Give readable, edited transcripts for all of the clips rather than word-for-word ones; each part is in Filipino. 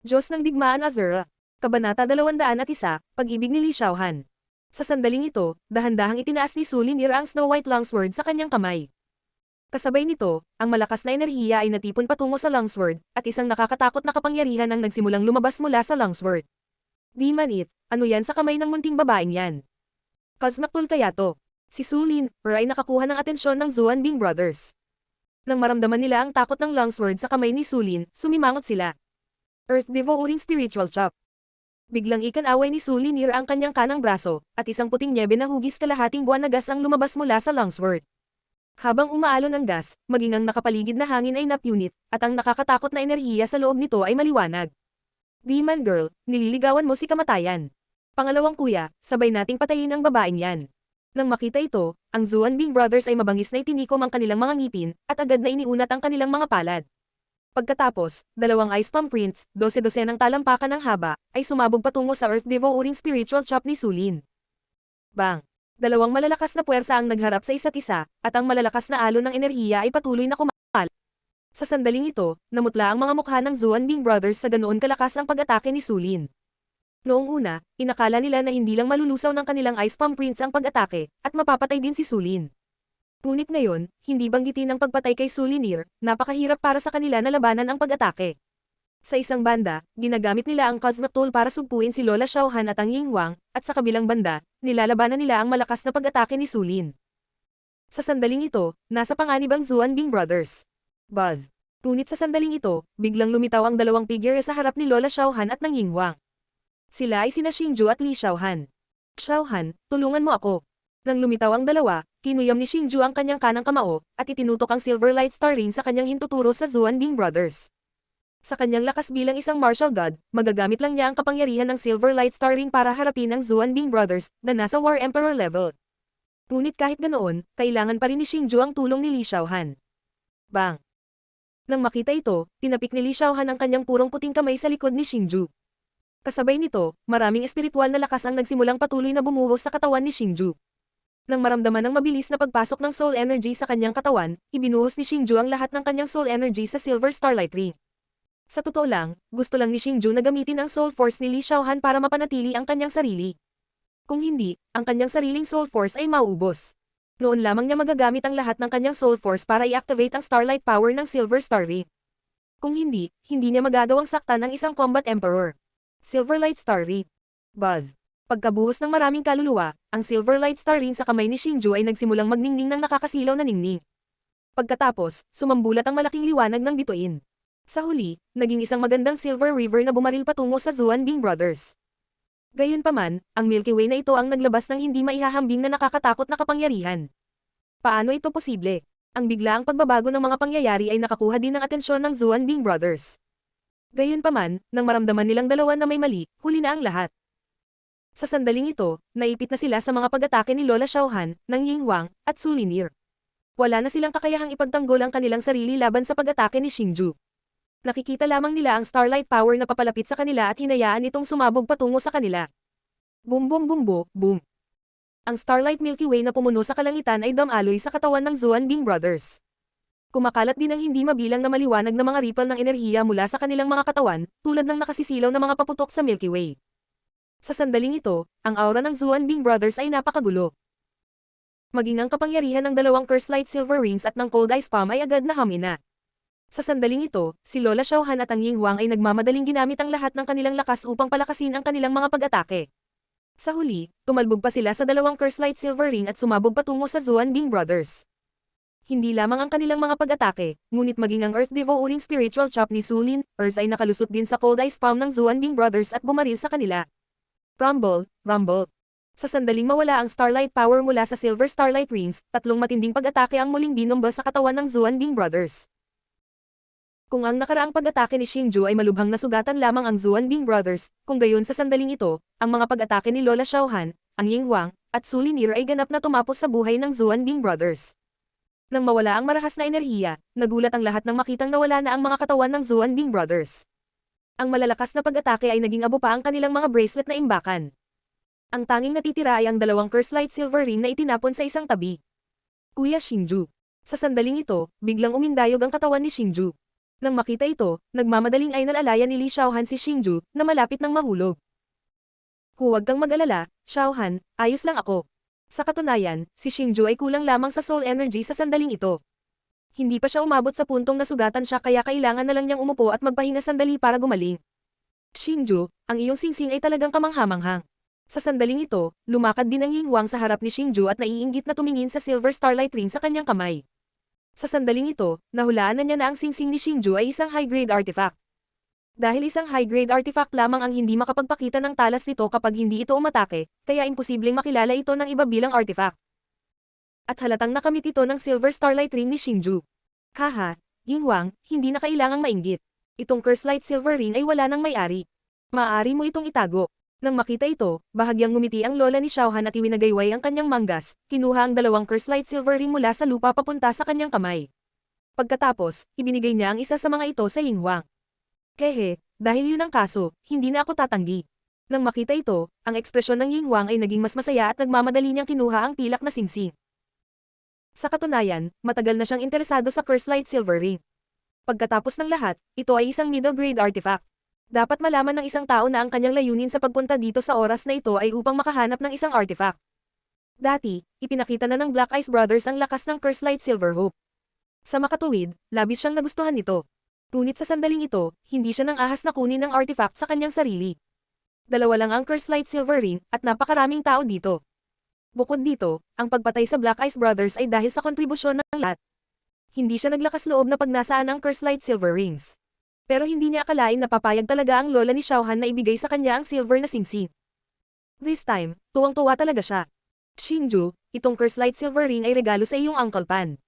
Diyos ng Digmaan Azura. Kabanata 201, Pag-ibig ni Li Xiaohan. Sa sandaling ito, dahan-dahang itinaas ni Su Lin ang Snow White Longsword sa kanyang kamay. Kasabay nito, ang malakas na enerhiya ay natipon patungo sa Longsword, at isang nakakatakot na kapangyarihan ang nagsimulang lumabas mula sa Longsword. Di man it, ano yan sa kamay ng munting babaeng yan? Cosmactul kaya to? Si Su Lin ay nakakuha ng atensyon ng Zuan Bing Brothers. Nang maramdaman nila ang takot ng Longsword sa kamay ni Su Lin, sumimangot sila. Earth Devouring Spiritual Chop. Biglang ikan-away ni Su Lin ang kanyang kanang braso, at isang puting nyebe na hugis kalahating buwan na gas ang lumabas mula sa Longsword. Habang umaalon ang gas, maging ang nakapaligid na hangin ay napunit, at ang nakakatakot na enerhiya sa loob nito ay maliwanag. Demon Girl, nililigawan mo si kamatayan. Pangalawang kuya, sabay nating patayin ang babaeng yan. Nang makita ito, ang Zuan Bing Brothers ay mabangis na itinikom ang kanilang mga ngipin, at agad na iniunat ang kanilang mga palad. Pagkatapos, dalawang Ice Palm Prints, 12-12 ng talampakan ng haba, ay sumabog patungo sa Earth Devouring Spiritual Chop ni Su Lin. Bang! Dalawang malalakas na puwersa ang nagharap sa isa't isa, at ang malalakas na alon ng enerhiya ay patuloy na kumagal. Sa sandaling ito, namutla ang mga mukha ng Zuan Bing Brothers sa ganoon kalakas ang pag-atake ni Su Lin. Noong una, inakala nila na hindi lang malulusaw ng kanilang Ice Palm Prints ang pag-atake, at mapapatay din si Su Lin. Ngunit ngayon, hindi banggitin ang pagpatay kay Su Lin, napakahirap para sa kanila na labanan ang pag-atake. Sa isang banda, ginagamit nila ang Cosmic Tool para sugpuin si Lola Xiaohan at ang Ying Huang, at sa kabilang banda, nilalabanan nila ang malakas na pag-atake ni Su Lin. Sa sandaling ito, nasa panganib ang Zuan Bing Brothers. Buzz. Ngunit sa sandaling ito, biglang lumitaw ang dalawang figure sa harap ni Lola Xiaohan at ng Ying Huang. Sila ay sina Xingju at Li Xiaohan. Xiaohan, tulungan mo ako. Nang lumitaw ang dalawa, kinuyam ni Xingju ang kanyang kanang kamao, at itinutok ang Silver Light Star Ring sa kanyang hintuturo sa Zuan Bing Brothers. Sa kanyang lakas bilang isang martial god, magagamit lang niya ang kapangyarihan ng Silver Light Star Ring para harapin ang Zuan Bing Brothers na nasa War Emperor level. Ngunit kahit ganoon, kailangan pa rin ni Xingju ang tulong ni Li Xiaohan. Bang! Nang makita ito, tinapik ni Li Xiaohan ang kanyang purong puting kamay sa likod ni Xingju. Kasabay nito, maraming espiritual na lakas ang nagsimulang patuloy na bumuhos sa katawan ni Xingju. Nang maramdaman ng mabilis na pagpasok ng soul energy sa kanyang katawan, ibinuhos ni Xingju ang lahat ng kanyang soul energy sa Silver Starlight Ring. Sa totoo lang, gusto lang ni Xingju na gamitin ang soul force ni Li Xiaohan para mapanatili ang kanyang sarili. Kung hindi, ang kanyang sariling soul force ay mauubos. Noon lamang niya magagamit ang lahat ng kanyang soul force para i-activate ang starlight power ng Silver Star Ring. Kung hindi, hindi niya magagawang saktan ng isang combat emperor. Silver Light Star Ring. Buzz. Pagkabuhos ng maraming kaluluwa, ang Silver Light Star Ring sa kamay ni Xingju ay nagsimulang magningning ng nakakasilaw na ningning. Pagkatapos, sumambulat ang malaking liwanag ng bituin. Sa huli, naging isang magandang Silver River na bumaril patungo sa Zuan Bing Brothers. Gayunpaman, ang Milky Way na ito ang naglabas ng hindi maihahambing na nakakatakot na kapangyarihan. Paano ito posible? Ang biglaang pagbabago ng mga pangyayari ay nakakuha din ng atensyon ng Zuan Bing Brothers. Gayunpaman, nang maramdaman nilang dalawa na may mali, huli na ang lahat. Sa sandaling ito, naipit na sila sa mga pag-atake ni Lola Xiaohan, ng Ying Huang, at Su Lin. Wala na silang kakayahang ipagtanggol ang kanilang sarili laban sa pag-atake ni Xingju. Nakikita lamang nila ang starlight power na papalapit sa kanila at hinayaan itong sumabog patungo sa kanila. Boom boom boom boom, boom. Ang starlight Milky Way na pumuno sa kalangitan ay damaloy sa katawan ng Zuan Bing Brothers. Kumakalat din ang hindi mabilang na maliwanag na mga ripple ng enerhiya mula sa kanilang mga katawan, tulad ng nakasisilaw na mga paputok sa Milky Way. Sa sandaling ito, ang aura ng Zuan Bing Brothers ay napakagulo. Maging ang kapangyarihan ng dalawang Curse Light Silver Rings at ng Cold Ice Palm ay agad na hamina. Sa sandaling ito, si Lola Xiaohan at ang Ying Huang ay nagmamadaling ginamit ang lahat ng kanilang lakas upang palakasin ang kanilang mga pag-atake. Sa huli, tumalbog pa sila sa dalawang Curse Light Silver Ring at sumabog patungo sa Zuan Bing Brothers. Hindi lamang ang kanilang mga pag-atake, ngunit maging ang Earth Devouring Spiritual Chop ni Su Lin ay nakalusot din sa Cold Ice Palm ng Zuan Bing Brothers at bumaril sa kanila. Rumble, rumble. Sa sandaling mawala ang starlight power mula sa Silver Starlight Rings, tatlong matinding pag-atake ang muling binomba sa katawan ng Zuan Bing Brothers. Kung ang nakaraang pag-atake ni Xingju ay malubhang nasugatan lamang ang Zuan Bing Brothers, kung gayon sa sandaling ito, ang mga pag-atake ni Lola Xiaohan, ang Ying Huang, at Su Lin ay ganap na tumapos sa buhay ng Zuan Bing Brothers. Nang mawala ang marahas na enerhiya, nagulat ang lahat nang makitang nawala na ang mga katawan ng Zuan Bing Brothers. Ang malalakas na pag-atake ay naging abo pa ang kanilang mga bracelet na imbakan. Ang tanging natitira ay ang dalawang Curse Light Silver Ring na itinapon sa isang tabi. Kuya Xingju. Sa sandaling ito, biglang umindayog ang katawan ni Xingju. Nang makita ito, nagmamadaling ay nalalayan ni Li Xiaohan si Xingju na malapit ng mahulog. Huwag kang mag-alala, Xiaohan, ayos lang ako. Sa katunayan, si Xingju ay kulang lamang sa soul energy sa sandaling ito. Hindi pa siya umabot sa puntong nasugatan siya kaya kailangan na lang niyang umupo at magpahinga sandali para gumaling. Xingju, ang iyong singsing ay talagang kamanghamanghang. Sa sandaling ito, lumakad din ang Yinhuang sa harap ni Xingju at naiinggit na tumingin sa silver starlight ring sa kanyang kamay. Sa sandaling ito, nahulaan na niya na ang singsing ni Xingju ay isang high-grade artifact. Dahil isang high-grade artifact lamang ang hindi makapagpakita ng talas nito kapag hindi ito umatake, kaya imposibleng makilala ito ng iba bilang artifact. At halatang nakamit ito ng silver starlight ring ni Xingju. Haha, Yinhuang, hindi na kailangang mainggit. Itong curse light silver ring ay wala nang may-ari. Maaari mo itong itago. Nang makita ito, bahagyang ngumiti ang lola ni Xiaohan at iwinagayway ang kanyang manggas, kinuha ang dalawang curse light silver ring mula sa lupa papunta sa kanyang kamay. Pagkatapos, ibinigay niya ang isa sa mga ito sa Yinhuang. Hehe, dahil yun ang kaso, hindi na ako tatanggi. Nang makita ito, ang ekspresyon ng Yinhuang ay naging mas masaya at nagmamadali niyang kinuha ang pilak na singsing. Sa katunayan, matagal na siyang interesado sa curse light silver ring. Pagkatapos ng lahat, ito ay isang middle grade artifact. Dapat malaman ng isang tao na ang kanyang layunin sa pagpunta dito sa oras na ito ay upang makahanap ng isang artifact. Dati, ipinakita na ng Black Ice Brothers ang lakas ng curse light silver hope. Sa makatuwid, labis siyang nagustuhan nito. Ngunit sa sandaling ito, hindi siya nang ahas na kunin ng artifact sa kanyang sarili. Dalawa lang ang curse light silver ring at napakaraming tao dito. Bukod dito, ang pagpatay sa Black Ice Brothers ay dahil sa kontribusyon ng lahat. Hindi siya naglakas loob na pagnasaan ang curse light silver rings. Pero hindi niya akalain na papayag talaga ang lola ni Xiaohan na ibigay sa kanya ang silver na singsing. This time, tuwang-tuwa talaga siya. Xingju, itong curse light silver ring ay regalo sa iyong Uncle Pan.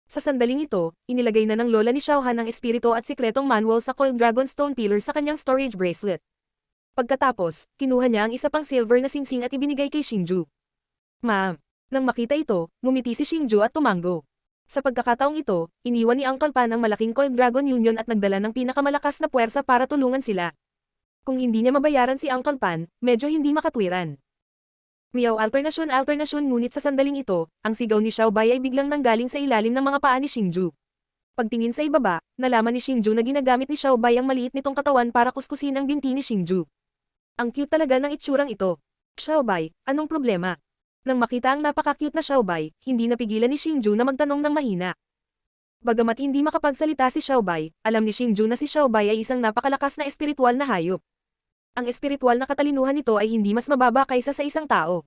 Sa sandaling ito, inilagay na ng lola ni Xiaohan ang espiritu at sikretong manual sa coiled dragonstone pillar sa kanyang storage bracelet. Pagkatapos, kinuha niya ang isa pang silver na singsing at ibinigay kay Xingju. Ma'am. Nang makita ito, ngumiti si Xingju at tumango. Sa pagkakataong ito, iniwan ni Uncle Pan ang malaking coiled dragon union at nagdala ng pinakamalakas na puwersa para tulungan sila. Kung hindi niya mabayaran si Uncle Pan, medyo hindi makatwiran. Miyaw alternasyon ngunit sa sandaling ito, ang sigaw ni Xiaobai ay biglang nanggaling sa ilalim ng mga paa ni Xingju. Pagtingin sa ibaba, nalaman ni Xingju na ginagamit ni Xiaobai ang maliit nitong katawan para kuskusin ang binti ni Xingju. Ang cute talaga ng itsurang ito. Xiaobai, anong problema? Nang makita ang napaka-cute na Xiaobai, hindi napigilan ni Xingju na magtanong ng mahina. Bagamat hindi makapagsalita si Xiaobai, alam ni Xingju na si Xiaobai ay isang napakalakas na espiritual na hayop. Ang espiritual na katalinuhan nito ay hindi mas mababa kaysa sa isang tao.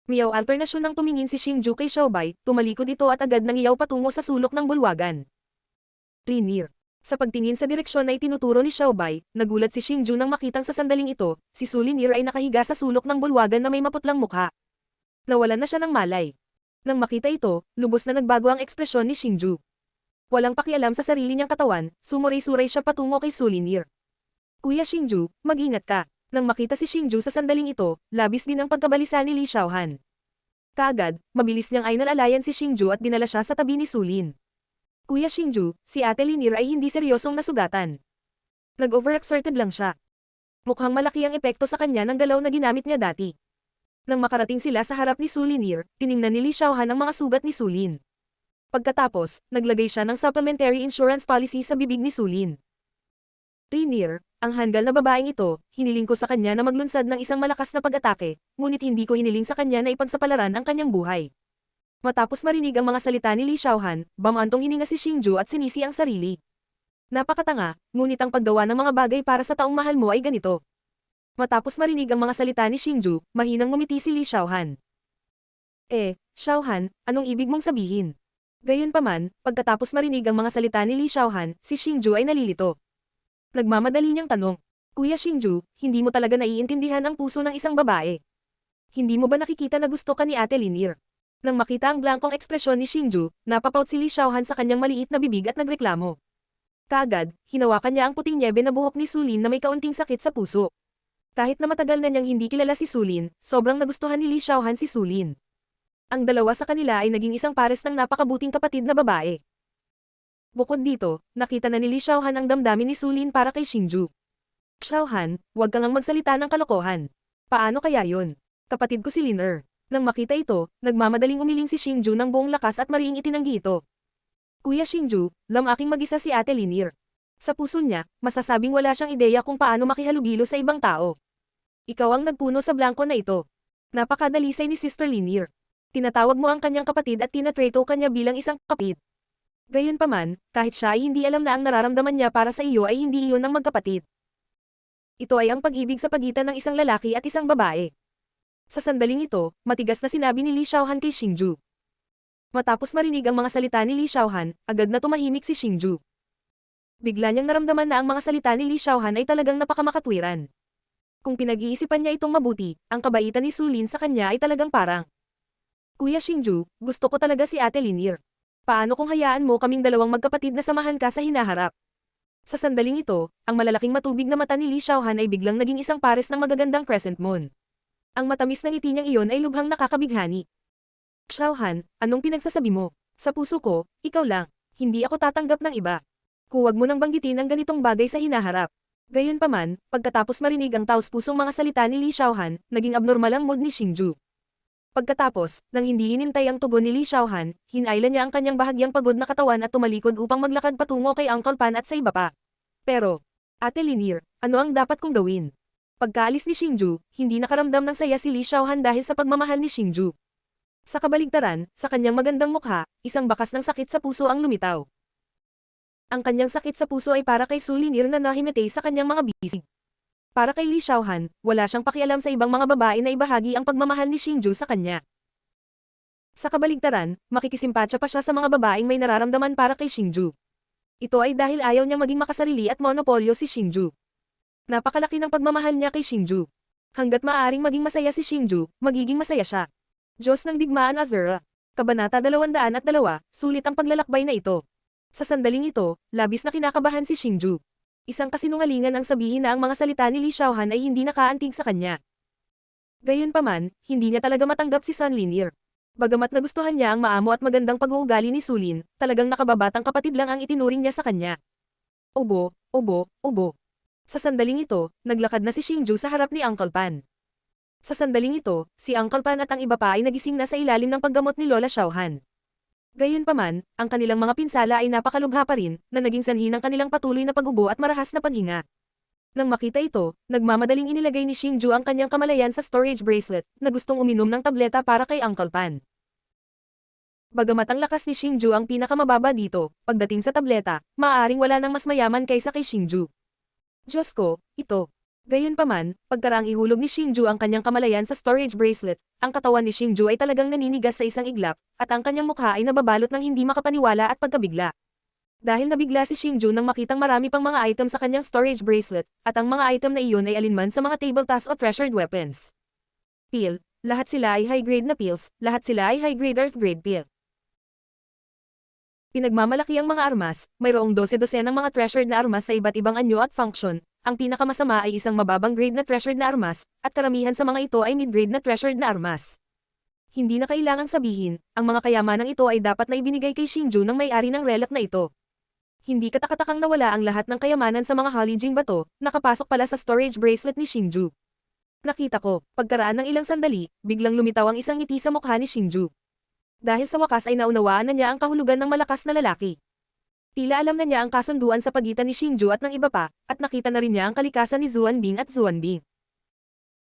Miyaw alternasyon nang tumingin si Xingju kay Xiaobai, tumalikod ito at agad nangiyaw patungo sa sulok ng bulwagan. Linir. Sa pagtingin sa direksyon na itinuturo ni Xiaobai, nagulat si Xingju nang makitang sa sandaling ito, si Su Linir ay nakahiga sa sulok ng bulwagan na may maputlang mukha. Nawalan na siya ng malay. Nang makita ito, lubos na nagbago ang ekspresyon ni Xingju. Walang pakialam sa sarili niyang katawan, sumuray-suray siya patungo kay Su Linir. Kuya Xingju, mag-ingat ka. Nang makita si Xingju sa sandaling ito, labis din ang pagkabalisa ni Li Xiaohan. Kaagad, mabilis niyang ay nalalayan si Xingju at dinala siya sa tabi ni Sulin. Kuya Xingju, si Ate Linir ay hindi seryosong nasugatan. Nag-overexerted lang siya. Mukhang malaki ang epekto sa kanya ng galaw na ginamit niya dati. Nang makarating sila sa harap ni Su Linir, tiningnan ni Li Xiaohan ang mga sugat ni Sulin. Pagkatapos, naglagay siya ng supplementary insurance policy sa bibig ni Sulin. Linir, ang handgal na babaeng ito, hiniling ko sa kanya na maglunsad ng isang malakas na pag-atake, ngunit hindi ko hiniling sa kanya na ipagsapalaran ang kanyang buhay. Matapos marinig ang mga salita ni Li Xiaohan, bamantong hininga si Xingju at sinisi ang sarili. Napakatanga, ngunit ang paggawa ng mga bagay para sa taong mahal mo ay ganito. Matapos marinig ang mga salita ni Xingju, mahinang ngumiti si Li Xiaohan. Xiaohan, anong ibig mong sabihin? Gayunpaman, pagkatapos marinig ang mga salita ni Li Xiaohan, si Xingju ay nalilito. Nagmamadali niyang tanong, Kuya Xingju, hindi mo talaga naiintindihan ang puso ng isang babae. Hindi mo ba nakikita na gusto ka ni Ate Linir? Nang makita ang blankong ekspresyon ni Xingju, napapaut si Li Xiaohan sa kanyang maliit na bibig at nagreklamo. Kaagad, hinawakan niya ang puting nyebe na buhok ni Sulin na may kaunting sakit sa puso. Kahit na matagal na niyang hindi kilala si Sulin, sobrang nagustuhan ni Li Xiaohan si Sulin. Ang dalawa sa kanila ay naging isang pares ng napakabuting kapatid na babae. Bukod dito, nakita na ni Li Xiaohan ang damdamin ni Sulin para kay Xingju. Xiaohan, huwag kang magsalita ng kalokohan. Paano kaya yon? Kapatid ko si Linir. Nang makita ito, nagmamadaling umiling si Xingju ng buong lakas at mariing itinanggi ito. Kuya Xingju, aking mag-isa si Ate Linir. Sa puso niya, masasabing wala siyang ideya kung paano makihalubilo sa ibang tao. Ikaw ang nagpuno sa blanko na ito. Napakadalisay ni Sister Linear. Tinatawag mo ang kanyang kapatid at tinatrato kanya bilang isang kapatid. Gayunpaman, kahit siya ay hindi alam na ang nararamdaman niya para sa iyo ay hindi iyon ng magkapatid. Ito ay ang pag-ibig sa pagitan ng isang lalaki at isang babae. Sa sandaling ito, matigas na sinabi ni Li Xiaohan kay Xingju. Matapos marinig ang mga salita ni Li Xiaohan, agad na tumahimik si Xingju. Bigla niyang naramdaman na ang mga salita ni Li Xiaohan ay talagang napakamakatwiran. Kung pinag-iisipan niya itong mabuti, ang kabaitan ni Su Lin sa kanya ay talagang parang, Kuya Xingju, gusto ko talaga si Ate Linear. Paano kung hayaan mo kaming dalawang magkapatid na samahan ka sa hinaharap? Sa sandaling ito, ang malalaking matubig na mata ni Li Xiaohan ay biglang naging isang pares ng magagandang crescent moon. Ang matamis na ngiti niyang iyon ay lubhang nakakabighani. Xiaohan, anong pinagsasabi mo? Sa puso ko, ikaw lang. Hindi ako tatanggap ng iba. Huwag mo nang banggitin ang ganitong bagay sa hinaharap. Gayunpaman, pagkatapos marinig ang taos-pusong mga salita ni Li Xiaohan, naging abnormal ang mood ni Xingju. Pagkatapos, nang hindi hinintay ang tugon ni Li Xiaohan, hinailan niya ang kanyang bahagyang pagod na katawan at tumalikod upang maglakad patungo kay Uncle Pan at sa iba pa. Pero, Ate Linear, ano ang dapat kong gawin? Pagkaalis ni Xingju, hindi nakaramdam ng saya si Li Xiaohan dahil sa pagmamahal ni Xingju. Sa kabaligtaran, sa kanyang magandang mukha, isang bakas ng sakit sa puso ang lumitaw. Ang kanyang sakit sa puso ay para kay Su Linier na nahimatay sa kanyang mga bisig. Para kay Li Xiaohan, wala siyang pakialam sa ibang mga babae na ibahagi ang pagmamahal ni Xingju sa kanya. Sa kabaligtaran, makikisimpatya pa siya sa mga babaeng may nararamdaman para kay Xingju. Ito ay dahil ayaw niyang maging makasarili at monopolyo si Xingju. Napakalaki ng pagmamahal niya kay Xingju. Hanggat maaaring maging masaya si Xingju, magiging masaya siya. Diyos ng Digmaan Azura. Kabanata 202, sulit ang paglalakbay na ito. Sa sandaling ito, labis na kinakabahan si Xingju. Isang kasinungalingan ang sabihin na ang mga salita ni Li Xiaohan ay hindi nakaantig sa kanya. Gayunpaman, hindi niya talaga matanggap si Sun Linier. Bagamat nagustuhan niya ang maamo at magandang pag-uugali ni Su Lin, talagang nakababatang kapatid lang ang itinuring niya sa kanya. Ubo, ubo, ubo. Sa sandaling ito, naglakad na si Xingju sa harap ni Uncle Pan. Sa sandaling ito, si Uncle Pan at ang iba pa ay nagising na sa ilalim ng paggamot ni Lola Xiaohan. Gayunpaman, ang kanilang mga pinsala ay napakalubha pa rin, na naging sanhi ng kanilang patuloy na pag-ubo at marahas na paghinga. Nang makita ito, nagmamadaling inilagay ni Xingju ang kanyang kamalayan sa storage bracelet, na gustong uminom ng tableta para kay Uncle Pan. Bagamat ang lakas ni Xingju ang pinakamababa dito, pagdating sa tableta, maaaring wala nang mas mayaman kaysa kay Xingju. Diyos ko, ito. Gayunpaman, pagkaraang ihulog ni Xingju ang kanyang kamalayan sa storage bracelet, ang katawan ni Xingju ay talagang naninigas sa isang iglap, at ang kanyang mukha ay nababalot ng hindi makapaniwala at pagkabigla. Dahil nabigla si Xingju nang makitang marami pang mga item sa kanyang storage bracelet, at ang mga item na iyon ay alinman sa mga table tasks o treasured weapons. Pill, lahat sila ay high-grade na pills, lahat sila ay high-grade earth-grade pill. Pinagmamalaki ang mga armas, mayroong 12-12 ng mga treasured na armas sa iba't ibang anyo at function. Ang pinakamasama ay isang mababang grade na treasured na armas, at karamihan sa mga ito ay mid-grade na treasured na armas. Hindi na kailangang sabihin, ang mga kayamanang ito ay dapat na ibinigay kay Xingju ng may-ari ng relic na ito. Hindi katakatakang nawala ang lahat ng kayamanan sa mga Holijing bato, nakapasok pala sa storage bracelet ni Xingju. Nakita ko, pagkaraan ng ilang sandali, biglang lumitaw ang isang ngiti sa mukha ni Xingju. Dahil sa wakas ay naunawaan na niya ang kahulugan ng malakas na lalaki. Tila alam na niya ang kasunduan sa pagitan ni Xingju at ng iba pa, at nakita na rin niya ang kalikasan ni Zuanbing at Zuanbing.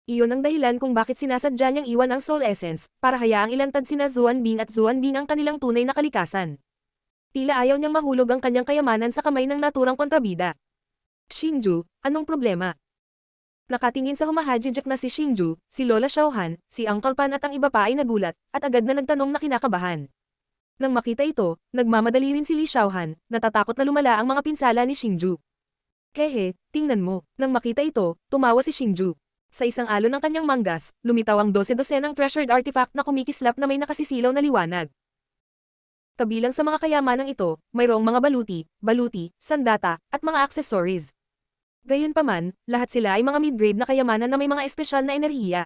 Iyon ang dahilan kung bakit sinasadya niyang iwan ang Soul Essence, para hayaang ilantad sina Zuanbing at Zuanbing ang kanilang tunay na kalikasan. Tila ayaw niyang mahulog ang kanyang kayamanan sa kamay ng naturang kontrabida. Xingju, anong problema? Nakatingin sa humahajijak na si Xingju, si Lola Xiaohan, si Uncle Pan at ang iba pa ay nagulat, at agad na nagtanong na kinakabahan. Nang makita ito, nagmamadali rin si Li Xiaohan, natatakot na lumala ang mga pinsala ni Xingju. Hehe, tingnan mo, nang makita ito, tumawa si Xingju. Sa isang alon ng kanyang manggas, lumitaw ang 12-12 ng treasured artifact na kumikislap na may nakasisilaw na liwanag. Kabilang sa mga kayamanang ito, mayroong mga baluti, sandata, at mga accessories. Gayunpaman, lahat sila ay mga mid-grade na kayamanan na may mga espesyal na enerhiya.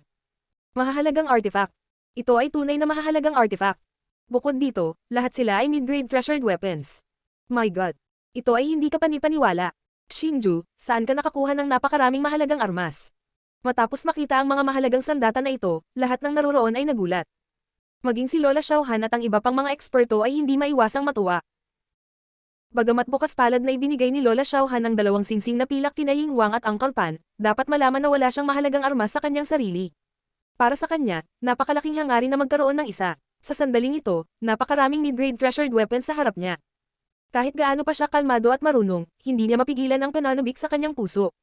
Mahahalagang artifact. Ito ay tunay na mahahalagang artifact. Bukod dito, lahat sila ay mid-grade treasured weapons. My God! Ito ay hindi ka panipaniwala. Xingju, saan ka nakakuha ng napakaraming mahalagang armas? Matapos makita ang mga mahalagang sandata na ito, lahat ng naroroon ay nagulat. Maging si Lola Xiaohan at ang iba pang mga eksperto ay hindi maiwasang matuwa. Bagamat bukas palad na ibinigay ni Lola Xiaohan ang dalawang singsing na pilak kina Ying Huang at Uncle Pan, dapat malaman na wala siyang mahalagang armas sa kanyang sarili. Para sa kanya, napakalaking hangarin na magkaroon ng isa. Sa sandaling ito, napakaraming mid-grade treasured weapons sa harap niya. Kahit gaano pa siya kalmado at marunong, hindi niya mapigilan ang pananabik sa kanyang puso.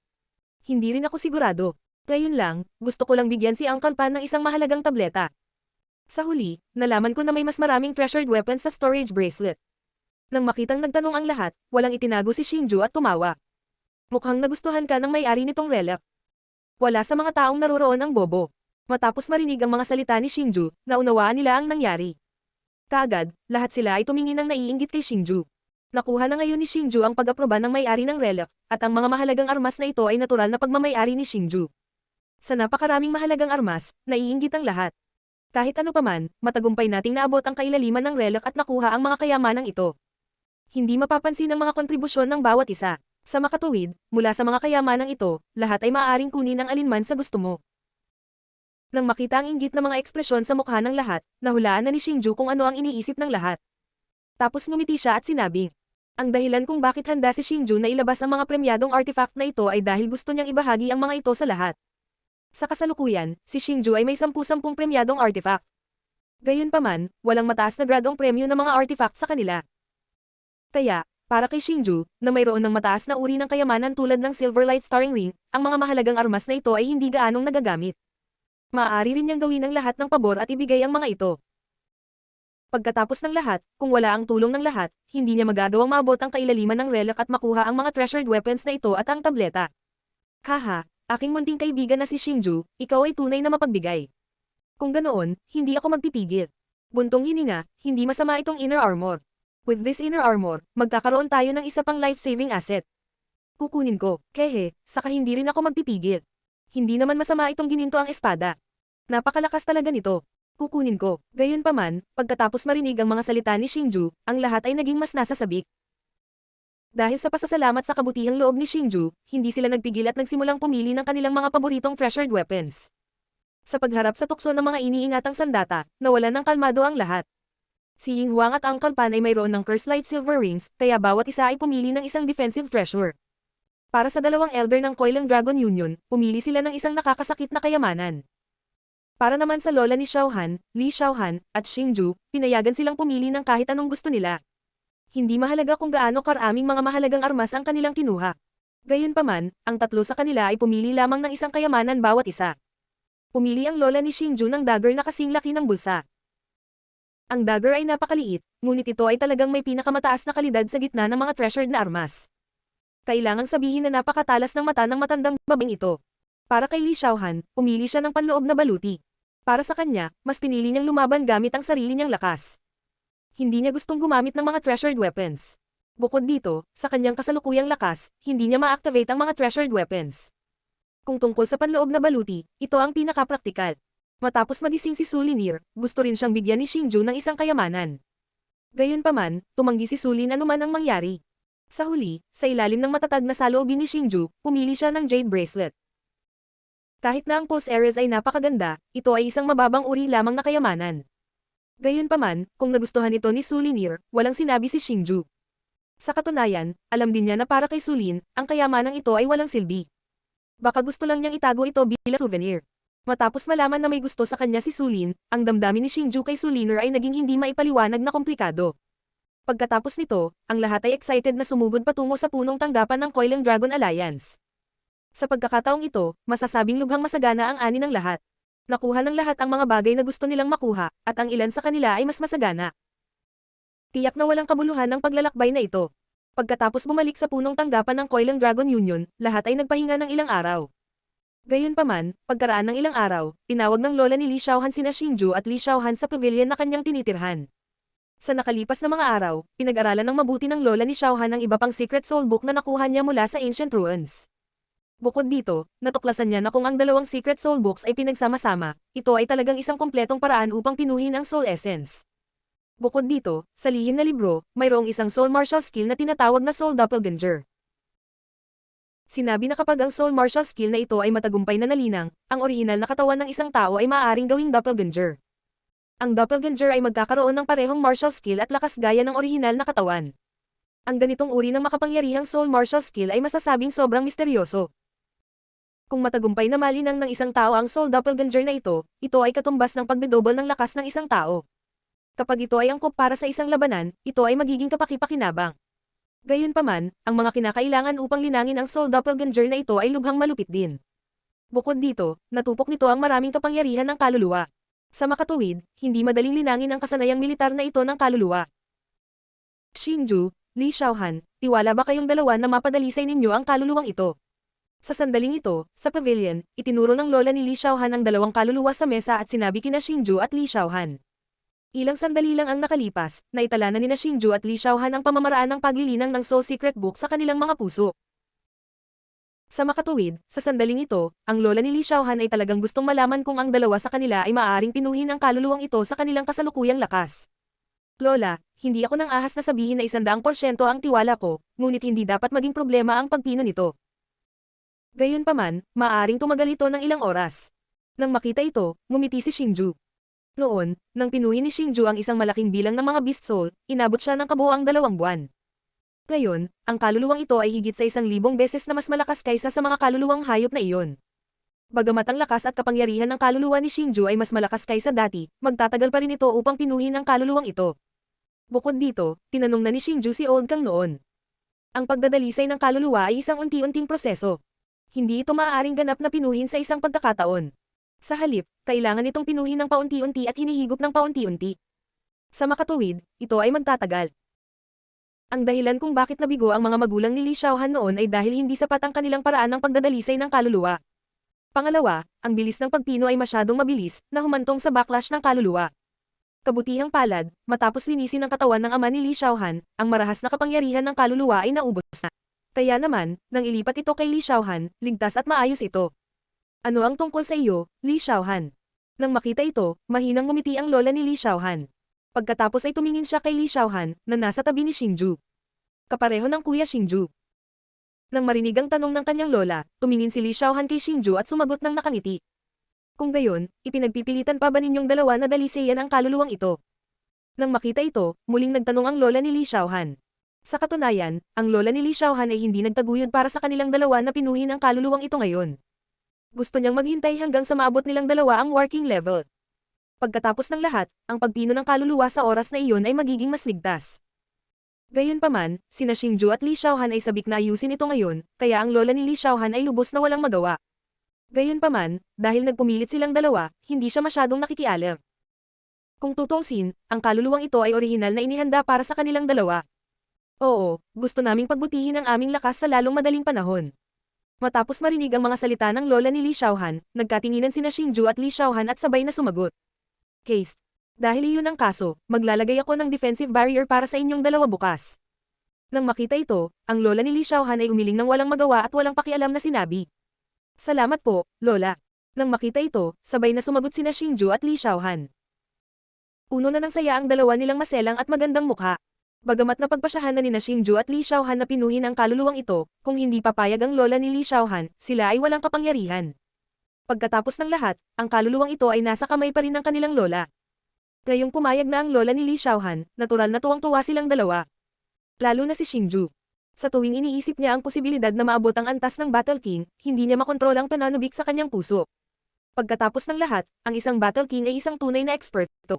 Hindi rin ako sigurado. Ngayon lang, gusto ko lang bigyan si Uncle Pan ng isang mahalagang tableta. Sa huli, nalaman ko na may mas maraming treasured weapons sa storage bracelet. Nang makitang nagtanong ang lahat, walang itinago si Xingju at tumawa. Mukhang nagustuhan ka ng may-ari nitong relic. Wala sa mga taong naroroon ang bobo. Matapos marinig ang mga salita ni Xingju, naunawaan nila ang nangyari. Kaagad, lahat sila ay tumingin ng naiinggit kay Xingju. Nakuha na ngayon ni Xingju ang pag-aproba ng may-ari ng relic, at ang mga mahalagang armas na ito ay natural na pagmamay-ari ni Xingju. Sa napakaraming mahalagang armas, naiinggit ang lahat. Kahit ano paman, matagumpay nating naabot ang kailaliman ng relic at nakuha ang mga kayamanang ito. Hindi mapapansin ang mga kontribusyon ng bawat isa. Sa makatuwid, mula sa mga kayamanang ito, lahat ay maaaring kunin ang alinman sa gusto mo. Nang makita ang inggit na mga ekspresyon sa mukha ng lahat, nahulaan na ni Xingju kung ano ang iniisip ng lahat. Tapos ngumiti siya at sinabi, ang dahilan kung bakit handa si Xingju na ilabas ang mga premyadong artifact na ito ay dahil gusto niyang ibahagi ang mga ito sa lahat. Sa kasalukuyan, si Xingju ay may 10-10 premyadong artifact. Gayunpaman, walang mataas na gradong premyo ng mga artifact sa kanila. Kaya, para kay Xingju, na mayroon ng mataas na uri ng kayamanan tulad ng Silverlight Starring Ring, ang mga mahalagang armas na ito ay hindi gaanong nagagamit. Maaari rin niyang gawin ang lahat ng pabor at ibigay ang mga ito. Pagkatapos ng lahat, kung wala ang tulong ng lahat, hindi niya magagawang maabot ang kailaliman ng relic at makuha ang mga treasured weapons na ito at ang tableta. Haha, aking munting kaibigan na si Xingju, ikaw ay tunay na mapagbigay. Kung ganoon, hindi ako magpipigil. Buntong hininga, hindi masama itong inner armor. With this inner armor, magkakaroon tayo ng isa pang life-saving asset. Kukunin ko, kehe, saka hindi rin ako magpipigil. Hindi naman masama itong gininto ang espada. Napakalakas talaga nito. Kukunin ko. Gayunpaman, pagkatapos marinig ang mga salita ni Xingju, ang lahat ay naging mas nasasabik. Dahil sa pasasalamat sa kabutihang loob ni Xingju, hindi sila nagpigil at nagsimulang pumili ng kanilang mga paboritong treasured weapons. Sa pagharap sa tukso ng mga iniingatang sandata, nawalan ng kalmado ang lahat. Si Ying Huang at Uncle Pan ay mayroon ng Curse Light Silver Rings, kaya bawat isa ay pumili ng isang defensive treasure. Para sa dalawang elder ng Coiling Dragon Union, pumili sila ng isang nakakasakit na kayamanan. Para naman sa lola ni Xiaohan, Li Xiaohan, at Xingju, pinayagan silang pumili ng kahit anong gusto nila. Hindi mahalaga kung gaano karaming mga mahalagang armas ang kanilang kinuha. Gayunpaman, ang tatlo sa kanila ay pumili lamang ng isang kayamanan bawat isa. Pumili ang lola ni Xingju ng dagger na kasing laki ng bulsa. Ang dagger ay napakaliit, ngunit ito ay talagang may pinakamataas na kalidad sa gitna ng mga treasured na armas. Kailangang sabihin na napakatalas ng mata ng matandang babaeng ito. Para kay Li Xiaohan, pumili siya ng panloob na baluti. Para sa kanya, mas pinili niyang lumaban gamit ang sarili niyang lakas. Hindi niya gustong gumamit ng mga treasured weapons. Bukod dito, sa kanyang kasalukuyang lakas, hindi niya ma-activate ang mga treasured weapons. Kung tungkol sa panloob na baluti, ito ang pinaka-praktikal. Matapos magising si Su Linier, gusto rin siyang bigyan ni Xingju ng isang kayamanan. Gayunpaman, tumanggi si Su Lin anuman ang mangyari. Sa huli, sa ilalim ng matatag na saloobin ni Xingju, pumili siya ng Jade Bracelet. Kahit na ang pulse areas ay napakaganda, ito ay isang mababang uri lamang na kayamanan. Gayunpaman, kung nagustuhan ito ni Su Linier, walang sinabi si Xingju. Sa katunayan, alam din niya na para kay Su Lin, ang kayamanang ito ay walang silbi. Baka gusto lang niyang itago ito bilang souvenir. Matapos malaman na may gusto sa kanya si Su Lin, ang damdamin ni Xingju kay Su Linier ay naging hindi maipaliwanag na komplikado. Pagkatapos nito, ang lahat ay excited na sumugod patungo sa punong tanggapan ng Coiling Dragon Alliance. Sa pagkakataong ito, masasabing lubhang masagana ang ani ng lahat. Nakuha ng lahat ang mga bagay na gusto nilang makuha, at ang ilan sa kanila ay mas masagana. Tiyak na walang kabuluhan ang paglalakbay na ito. Pagkatapos bumalik sa punong tanggapan ng Coiling Dragon Union, lahat ay nagpahinga ng ilang araw. Gayunpaman, pagkaraan ng ilang araw, tinawag ng lola ni Li Xiaohan sina Xingju at Li Xiaohan sa pavilion na kanyang tinitirhan. Sa nakalipas na mga araw, pinag-aralan ng mabuti ng lola ni Xiaohan ang iba pang secret soul book na nakuha niya mula sa ancient ruins. Bukod dito, natuklasan niya na kung ang dalawang secret soul books ay pinagsama-sama, ito ay talagang isang kompletong paraan upang pinuhin ang soul essence. Bukod dito, sa lihim na libro, mayroong isang soul martial skill na tinatawag na soul doppelganger. Sinabi na kapag ang soul martial skill na ito ay matagumpay na nalinang, ang orihinal na katawan ng isang tao ay maaaring gawing doppelganger. Ang doppelganger ay magkakaroon ng parehong martial skill at lakas gaya ng orihinal na katawan. Ang ganitong uri ng makapangyarihang soul martial skill ay masasabing sobrang misteryoso. Kung matagumpay na malinang ng isang tao ang soul doppelganger na ito ay katumbas ng pagdedouble ng lakas ng isang tao. Kapag ito ay angkop para sa isang labanan, ito ay magiging kapaki-pakinabang. Gayunpaman, ang mga kinakailangan upang linangin ang soul doppelganger na ito ay lubhang malupit din. Bukod dito, natupok nito ang maraming kapangyarihan ng kaluluwa. Sa makatuwid, hindi madaling linangin ang kasanayang militar na ito ng kaluluwa. Xingju, Li Xiaohan, tiwala ba kayong dalawa na mapadalisay ninyo ang kaluluwang ito? Sa sandaling ito, sa pavilion, itinuro ng lola ni Li Xiaohan ang dalawang kaluluwa sa mesa at sinabi kina Xingju at Li Xiaohan. Ilang sandali lang ang nakalipas, naitala na nina Xingju at Li Xiaohan ang pamamaraan ng paglilinang ng Soul Secret Book sa kanilang mga puso. Sa makatuwid, sa sandaling ito, ang lola ni Li Xiaohan ay talagang gustong malaman kung ang dalawa sa kanila ay maaaring pinuhin ang kaluluwang ito sa kanilang kasalukuyang lakas. Lola, hindi ako nang ahas na sabihin na 100% ang tiwala ko, ngunit hindi dapat maging problema ang pagpino nito. Gayunpaman, maaaring tumagal ito ng ilang oras. Nang makita ito, ngumiti si Xingju. Noon, nang pinuhin ni Xingju ang isang malaking bilang ng mga beast soul, inabot siya ng kabuuang 2 buwan. Ngayon, ang kaluluwang ito ay higit sa 1,000 beses na mas malakas kaysa sa mga kaluluwang hayop na iyon. Bagamat ang lakas at kapangyarihan ng kaluluwa ni Xingju ay mas malakas kaysa dati, magtatagal pa rin ito upang pinuhin ang kaluluwang ito. Bukod dito, tinanong na ni Xingju si Old Kang noon. Ang pagdadalisay ng kaluluwa ay isang unti-unting proseso. Hindi ito maaaring ganap na pinuhin sa isang pagkakataon. Sa halip, kailangan itong pinuhin ng paunti-unti at hinihigop ng paunti-unti. Sa makatuwid, ito ay magtatagal. Ang dahilan kung bakit nabigo ang mga magulang ni Li Xiaohan noon ay dahil hindi sapat ang kanilang paraan ng pagdadalisay ng kaluluwa. Pangalawa, ang bilis ng pagpino ay masyadong mabilis, na humantong sa backlash ng kaluluwa. Kabutihang palad, matapos linisin ang katawan ng ama ni Li Xiaohan, ang marahas na kapangyarihan ng kaluluwa ay naubos na. Kaya naman, nang ilipat ito kay Li Xiaohan, ligtas at maayos ito. Ano ang tungkol sa iyo, Li Xiaohan? Nang makita ito, mahinang ngumiti ang lola ni Li Xiaohan. Pagkatapos ay tumingin siya kay Li Xiaohan, na nasa tabi ni Xingju. Kapareho ng kuya Xingju. Nang marinig ang tanong ng kanyang lola, tumingin si Li Xiaohan kay Xingju at sumagot ng nakangiti. Kung gayon, ipinagpipilitan pa ba ninyong dalawa na dalisayan ang kaluluwang ito? Nang makita ito, muling nagtanong ang lola ni Li Xiaohan. Sa katunayan, ang lola ni Li Xiaohan ay hindi nagtaguyod para sa kanilang dalawa na pinuhin ang kaluluwang ito ngayon. Gusto niyang maghintay hanggang sa maabot nilang dalawa ang working level. Pagkatapos ng lahat, ang pagpino ng kaluluwa sa oras na iyon ay magiging mas ligtas. Gayunpaman, sina Xingju at Li Xiaohan ay sabik na ayusin ito ngayon, kaya ang lola ni Li Xiaohan ay lubos na walang magawa. Gayunpaman, dahil nagpumilit silang dalawa, hindi siya masyadong nakikialam. Kung tutuusin, ang kaluluwang ito ay orihinal na inihanda para sa kanilang dalawa. Oo, gusto naming pagbutihin ang aming lakas sa lalong madaling panahon. Matapos marinig ang mga salita ng lola ni Li Xiaohan, nagkatinginan sina Xingju at Li Xiaohan at sabay na sumagot. Case. Dahil iyon ang kaso, maglalagay ako ng defensive barrier para sa inyong dalawa bukas. Nang makita ito, ang lola ni Li Xiaohan ay umiling ng walang magawa at walang pakialam na sinabi. Salamat po, lola. Nang makita ito, sabay na sumagot sina Xingju at Li Xiaohan. Puno na ng saya ang dalawa nilang maselang at magandang mukha. Bagamat napagpasyahan na nina Xingju at Li Xiaohan na pinuhin ang kaluluwang ito, kung hindi papayag ang lola ni Li Xiaohan, sila ay walang kapangyarihan. Pagkatapos ng lahat, ang kaluluwang ito ay nasa kamay pa rin ng kanilang lola. Ngayong pumayag na ang lola ni Li Xiaohan, natural na tuwang-tuwa silang dalawa. Lalo na si Xingju. Sa tuwing iniisip niya ang posibilidad na maabot ang antas ng Battle King, hindi niya makontrol ang pananubik sa kanyang puso. Pagkatapos ng lahat, ang isang Battle King ay isang tunay na eksperto.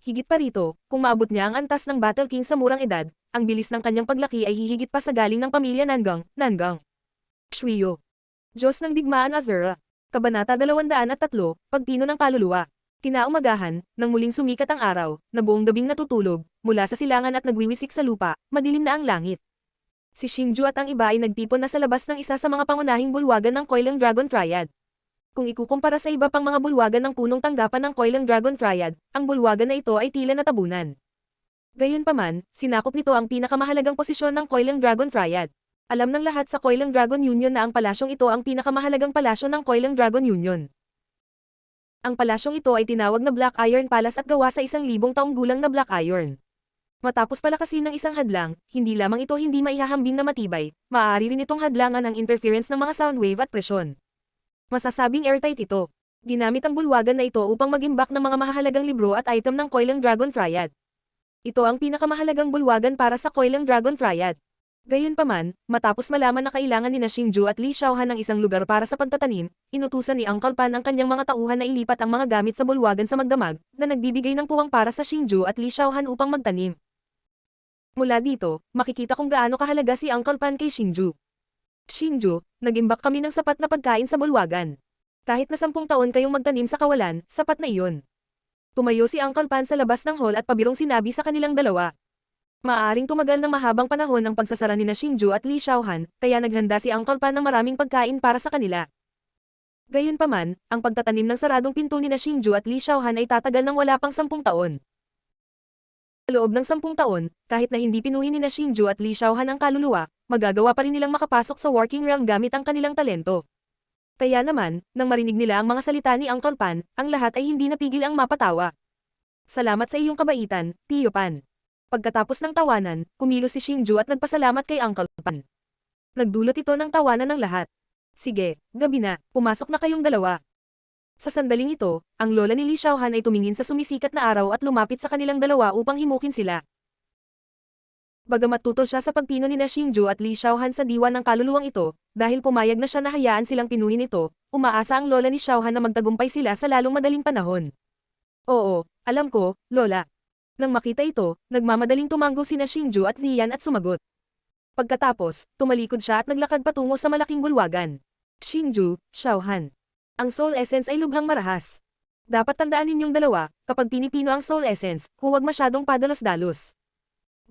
Higit pa rito, kung maabot niya ang antas ng Battle King sa murang edad, ang bilis ng kanyang paglaki ay hihigit pa sa galing ng pamilya Nangang. Shuyo. Diyos ng Digmaan Azura. Kabanata 203, Pagpino ng Kaluluwa. Kinaumagahan, nang muling sumikat ang araw, na buong gabing natutulog, mula sa silangan at nagwiwisik sa lupa, madilim na ang langit. Si Xingju at ang iba ay nagtipon na sa labas ng isa sa mga pangunahing bulwagan ng Coiling Dragon Triad. Kung ikukumpara sa iba pang mga bulwagan ng punong tanggapan ng Coiling Dragon Triad, ang bulwagan na ito ay tila natabunan. Gayunpaman, sinakop nito ang pinakamahalagang posisyon ng Coiling Dragon Triad. Alam ng lahat sa Coiling Dragon Union na ang palasyong ito ang pinakamahalagang palasyo ng Coiling Dragon Union. Ang palasyong ito ay tinawag na Black Iron Palace at gawa sa 1,000 taong gulang na Black Iron. Matapos palakasin ng isang hadlang, hindi lamang ito hindi maihahambing na matibay, maaari rin itong hadlangan ang interference ng mga sound wave at presyon. Masasabing airtight ito. Ginamit ang bulwagan na ito upang mag-imbak ng mga mahalagang libro at item ng Coiling Dragon Triad. Ito ang pinakamahalagang bulwagan para sa Coiling Dragon Triad. Gayunpaman, matapos malaman na kailangan ni Xingju at Li Xiaohan ng isang lugar para sa pagtatanim, inutusan ni Uncle Pan ang kanyang mga tauhan na ilipat ang mga gamit sa bulwagan sa magdamag, na nagbibigay ng puwang para sa Xingju at Li Xiaohan upang magtanim. Mula dito, makikita kung gaano kahalaga si Uncle Pan kay Xingju. Xingju, nag-imbak kami ng sapat na pagkain sa bulwagan. Kahit na 10 taon kayong magtanim sa kawalan, sapat na iyon. Tumayo si Uncle Pan sa labas ng hall at pabirong sinabi sa kanilang dalawa. Maaaring tumagal ng mahabang panahon ang pagsasara ni Xingju at Li Xiaohan, kaya naghanda si Uncle Pan ng maraming pagkain para sa kanila. Gayunpaman, ang pagtatanim ng saradong pinto ni Xingju at Li Xiaohan ay tatagal ng wala pang 10 taon. Sa loob ng 10 taon, kahit na hindi pinuhin ni Xingju at Li Xiaohan ang kaluluwa, magagawa pa rin nilang makapasok sa working realm gamit ang kanilang talento. Kaya naman, nang marinig nila ang mga salita ni Uncle Pan, ang lahat ay hindi napigil ang mapatawa. Salamat sa iyong kabaitan, Tio Pan. Pagkatapos ng tawanan, kumilos si Xingju at nagpasalamat kay Uncle Pan. Nagdulot ito ng tawanan ng lahat. Sige, gabi na, pumasok na kayong dalawa. Sa sandaling ito, ang lola ni Li Xiaohan ay tumingin sa sumisikat na araw at lumapit sa kanilang dalawa upang himukin sila. Bagamat tutol siya sa pagpino ni Xingju at Li Xiaohan sa diwa ng kaluluwang ito, dahil pumayag na siya na hayaan silang pinuhin ito, umaasa ang lola ni Xiaohan na magtagumpay sila sa lalong madaling panahon. Oo, alam ko, lola. Nang makita ito, nagmamadaling tumango sina Xingju at Ziyan at sumagot. Pagkatapos, tumalikod siya at naglakad patungo sa malaking bulwagan. Xingju, Xiaohan. Ang Soul Essence ay lubhang marahas. Dapat tandaan ninyong dalawa, kapag pinipino ang Soul Essence, huwag masyadong padalos-dalos.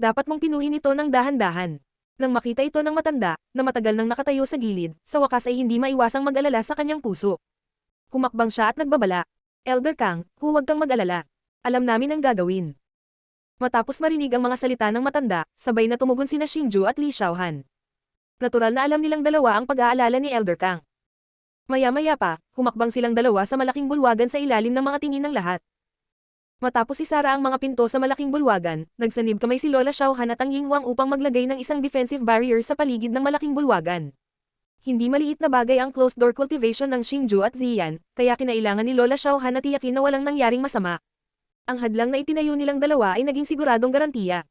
Dapat mong pinuhin ito ng dahan-dahan. Nang makita ito ng matanda, na matagal nang nakatayo sa gilid, sa wakas ay hindi maiwasang mag-alala sa kanyang puso. Humakbang siya at nagbabala. Elder Kang, huwag kang mag-alala. Alam namin ang gagawin. Matapos marinig ang mga salita ng matanda, sabay na tumugon sina Xingju at Li Xiaohan. Natural na alam nilang dalawa ang pag-aalala ni Elder Kang. Maya-maya pa, humakbang silang dalawa sa malaking bulwagan sa ilalim ng mga tingin ng lahat. Matapos isara ang mga pinto sa malaking bulwagan, nagsanib kamay si Lola Xiaohan at ang Yinghuang upang maglagay ng isang defensive barrier sa paligid ng malaking bulwagan. Hindi maliit na bagay ang closed door cultivation ng Xingju at Ziyan, kaya kinailangan ni Lola Xiaohan na tiyakin na walang nangyaring masama. Ang hadlang na itinayo nilang dalawa ay naging siguradong garantiya.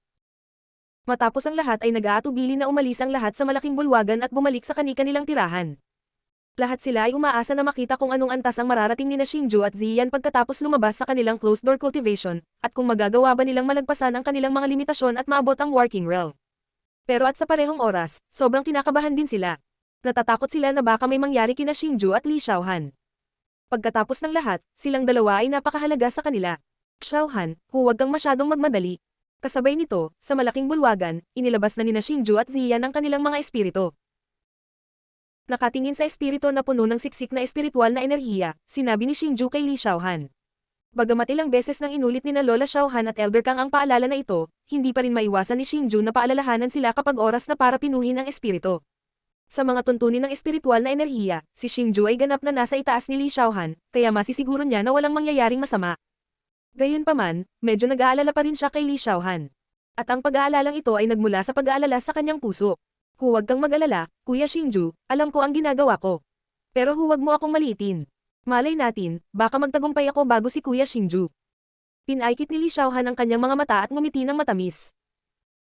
Matapos ang lahat ay nag-aatubili na umalis ang lahat sa malaking bulwagan at bumalik sa kani-kanilang tirahan. Lahat sila ay umaasa na makita kung anong antas ang mararating ni Xingju at Ziyan pagkatapos lumabas sa kanilang closed door cultivation, at kung magagawa ba nilang malagpasan ang kanilang mga limitasyon at maabot ang working realm. Pero at sa parehong oras, sobrang kinakabahan din sila. Natatakot sila na baka may mangyari kina Xingju at Li Xiaohan. Pagkatapos ng lahat, silang dalawa ay napakahalaga sa kanila. Xiaohan, huwag kang masyadong magmadali. Kasabay nito, sa malaking bulwagan, inilabas na ni Xingju at Ziyan ang kanilang mga espiritu. Nakatingin sa espiritu na puno ng siksik na espiritual na enerhiya, sinabi ni Xingju kay Li Xiaohan. Bagamat ilang beses nang inulit ni na Lola Xiaohan at Elder Kang ang paalala na ito, hindi pa rin maiwasan ni Xingju na paalalahanan sila kapag oras na para pinuhin ang espiritu. Sa mga tuntunin ng espiritual na enerhiya, si Xingju ay ganap na nasa itaas ni Li Xiaohan, kaya masisiguro niya na walang mangyayaring masama. Gayunpaman, medyo nag-aalala pa rin siya kay Li Xiaohan. At ang pag-aalalang ito ay nagmula sa pag-aalala sa kanyang puso. Huwag kang mag-alala, Kuya Xingju, alam ko ang ginagawa ko. Pero huwag mo akong maliitin. Malay natin, baka magtagumpay ako bago si Kuya Xingju. Pinaikit ni Li Xiaohan ang kanyang mga mata at ngumiti ng matamis.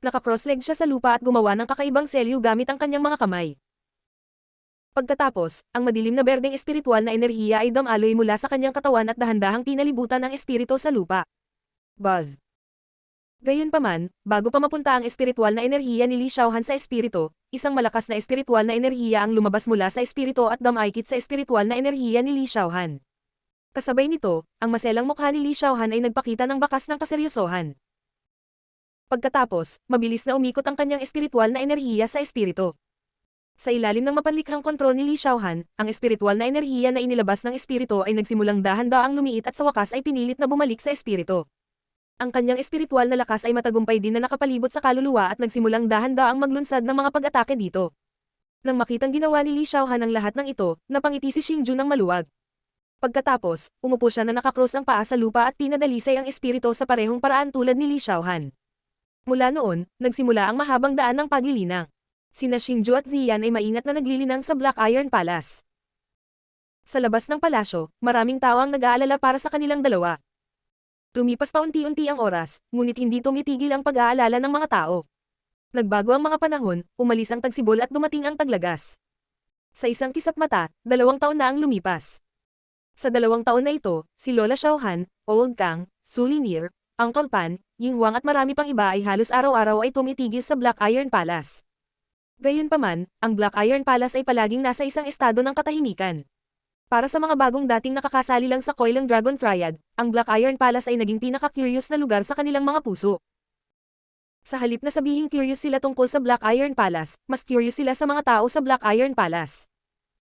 Naka-cross-leg siya sa lupa at gumawa ng kakaibang selyo gamit ang kanyang mga kamay. Pagkatapos, ang madilim na berdeng espiritual na enerhiya ay dumaloy mula sa kanyang katawan at dahan-dahang pinalibutan ng espiritu sa lupa. Buzz. Gayunpaman, bago pa mapunta ang espiritual na enerhiya ni Li Xiaohan sa espiritu, isang malakas na espiritual na enerhiya ang lumabas mula sa espiritu at dumaikit sa espiritual na enerhiya ni Li Xiaohan. Kasabay nito, ang maselang mukha ni Li Xiaohan ay nagpakita ng bakas ng kaseryosohan. Pagkatapos, mabilis na umikot ang kanyang espiritual na enerhiya sa espiritu. Sa ilalim ng mapanlikhang kontrol ni Li Xiaohan, ang espiritual na enerhiya na inilabas ng espiritu ay nagsimulang dahan-daang lumiit at sa wakas ay pinilit na bumalik sa espiritu. Ang kanyang espiritual na lakas ay matagumpay din na nakapalibot sa kaluluwa at nagsimulang dahan-daang maglunsad ng mga pag-atake dito. Nang makitang ginawa ni Li Xiaohan ang lahat ng ito, napangiti si Xingju ng maluwag. Pagkatapos, umupo siya na nakakross ang paa sa lupa at pinadalisay ang espiritu sa parehong paraan tulad ni Li Xiaohan. Mula noon, nagsimula ang mahabang daan ng paglilinang. Sina Xingju at Ziyan ay maingat na naglilinang sa Black Iron Palace. Sa labas ng palasyo, maraming tao ang nag-aalala para sa kanilang dalawa. Lumipas paunti-unti ang oras, ngunit hindi tumitigil ang pag-aalala ng mga tao. Nagbago ang mga panahon, umalis ang tagsibol at dumating ang taglagas. Sa isang kisap mata, 2 taon na ang lumipas. Sa 2 taon na ito, si Lola Xiaohan, Old Kang, Su Linier, Uncle Pan, Ying Huang at marami pang iba ay halos araw-araw ay tumitigil sa Black Iron Palace. Gayunpaman, ang Black Iron Palace ay palaging nasa isang estado ng katahimikan. Para sa mga bagong dating nakakasali lang sa Koilang Dragon Triad, ang Black Iron Palace ay naging pinaka-curious na lugar sa kanilang mga puso. Sa halip na sabihing curious sila tungkol sa Black Iron Palace, mas curious sila sa mga tao sa Black Iron Palace.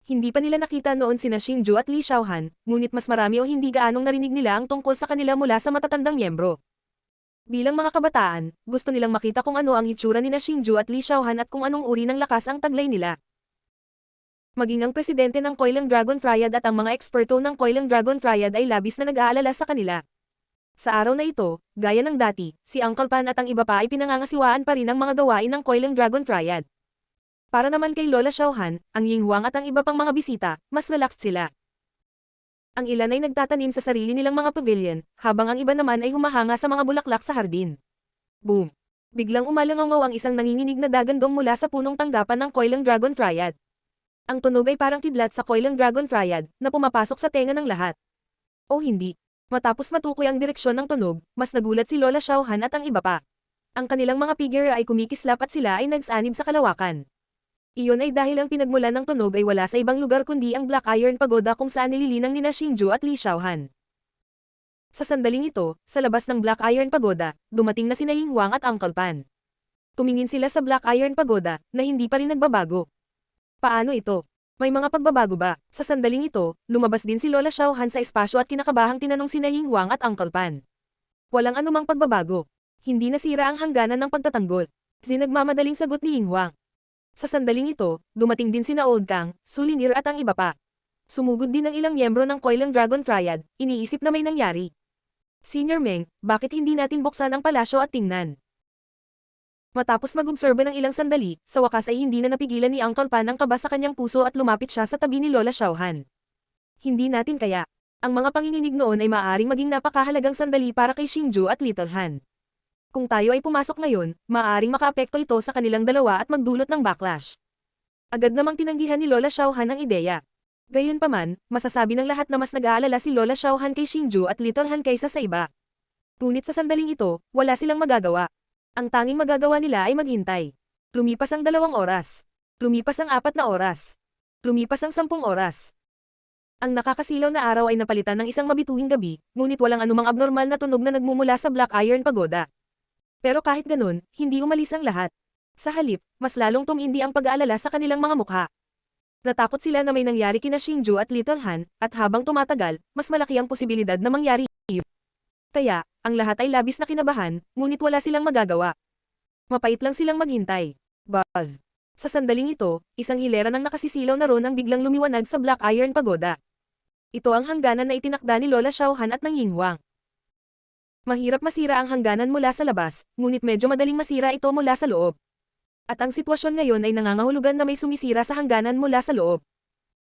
Hindi pa nila nakita noon sina Xingju at Li Xiaohan, ngunit mas marami o hindi gaanong narinig nila ang tungkol sa kanila mula sa matatandang miyembro. Bilang mga kabataan, gusto nilang makita kung ano ang hitsura ni Xingju at Li Xiaohan at kung anong uri ng lakas ang taglay nila. Maging ang presidente ng Koilang Dragon Triad at ang mga eksperto ng Koilang Dragon Triad ay labis na nag-aalala sa kanila. Sa araw na ito, gaya ng dati, si Uncle Pan at ang iba pa ay pinangangasiwaan pa rin ang mga gawain ng Koilang Dragon Triad. Para naman kay Lola Xiaohan, ang Ying Huang at ang iba pang mga bisita, mas relaxed sila. Ang ilan ay nagtatanim sa sarili nilang mga pavilion, habang ang iba naman ay humahanga sa mga bulaklak sa hardin. Boom! Biglang umalangaw ang isang nanginginig na dagandong mula sa punong tanggapan ng Koilang Dragon Triad. Ang tunog ay parang kidlat sa Koilang Dragon Triad, na pumapasok sa tenga ng lahat. O hindi. Matapos matukoy ang direksyon ng tunog, mas nagulat si Lola Xiaohan at ang iba pa. Ang kanilang mga figure ay kumikislap at sila ay nagsanib sa kalawakan. Iyon ay dahil ang pinagmulan ng tunog ay wala sa ibang lugar kundi ang Black Iron Pagoda kung saan nililinang nina Xingju at Li Xiaohan. Sa sandaling ito, sa labas ng Black Iron Pagoda, dumating na sina Ying Huang at Uncle Pan. Tumingin sila sa Black Iron Pagoda, na hindi pa rin nagbabago. Paano ito? May mga pagbabago ba? Sa sandaling ito, lumabas din si Lola Xiaohan sa espasyo at kinakabahang tinanong sina Ying Huang at Uncle Pan. Walang anumang pagbabago. Hindi nasira ang hangganan ng pagtatanggol. Nagmamadaling sagot ni Ying Huang. Sa sandaling ito, dumating din sina Old Kang, Su Linier at ang iba pa. Sumugod din ang ilang miyembro ng Koilang Dragon Triad, iniisip na may nangyari. Senior Meng, bakit hindi natin buksan ang palasyo at tingnan? Matapos mag-obserba ng ilang sandali, sa wakas ay hindi na napigilan ni Uncle Pan ang kaba sa kanyang puso at lumapit siya sa tabi ni Lola Xiaohan. Hindi natin kaya. Ang mga panginginig noon ay maaaring maging napakahalagang sandali para kay Xingju at Little Han. Kung tayo ay pumasok ngayon, maaaring makaapekto ito sa kanilang dalawa at magdulot ng backlash. Agad namang tinanggihan ni Lola Xiaohan ang ideya. Gayunpaman, masasabi ng lahat na mas nag-aalala si Lola Xiaohan kay Xingju at Little Han kaysa sa iba. Ngunit sa sandaling ito, wala silang magagawa. Ang tanging magagawa nila ay maghintay. Lumipas ang 2 oras. Lumipas ang 4 na oras. Lumipas ang 10 oras. Ang nakakasilaw na araw ay napalitan ng isang mabituing gabi, ngunit walang anumang abnormal na tunog na nagmumula sa Black Iron Pagoda. Pero kahit ganun, hindi umalis ang lahat. Sa halip, mas lalong tumindi ang pag-aalala sa kanilang mga mukha. Natakot sila na may nangyari kina Xingju at Little Han, at habang tumatagal, mas malaki ang posibilidad na mangyari iyon. Kaya, ang lahat ay labis na kinabahan, ngunit wala silang magagawa. Mapait lang silang maghintay. Buzz. Sa sandaling ito, isang hilera ng nakasisilaw na ron ang biglang lumiwanag sa Black Iron Pagoda. Ito ang hangganan na itinakda ni Lola Xiaohan at ng Ying Huang. Mahirap masira ang hangganan mula sa labas, ngunit medyo madaling masira ito mula sa loob. At ang sitwasyon ngayon ay nangangahulugan na may sumisira sa hangganan mula sa loob.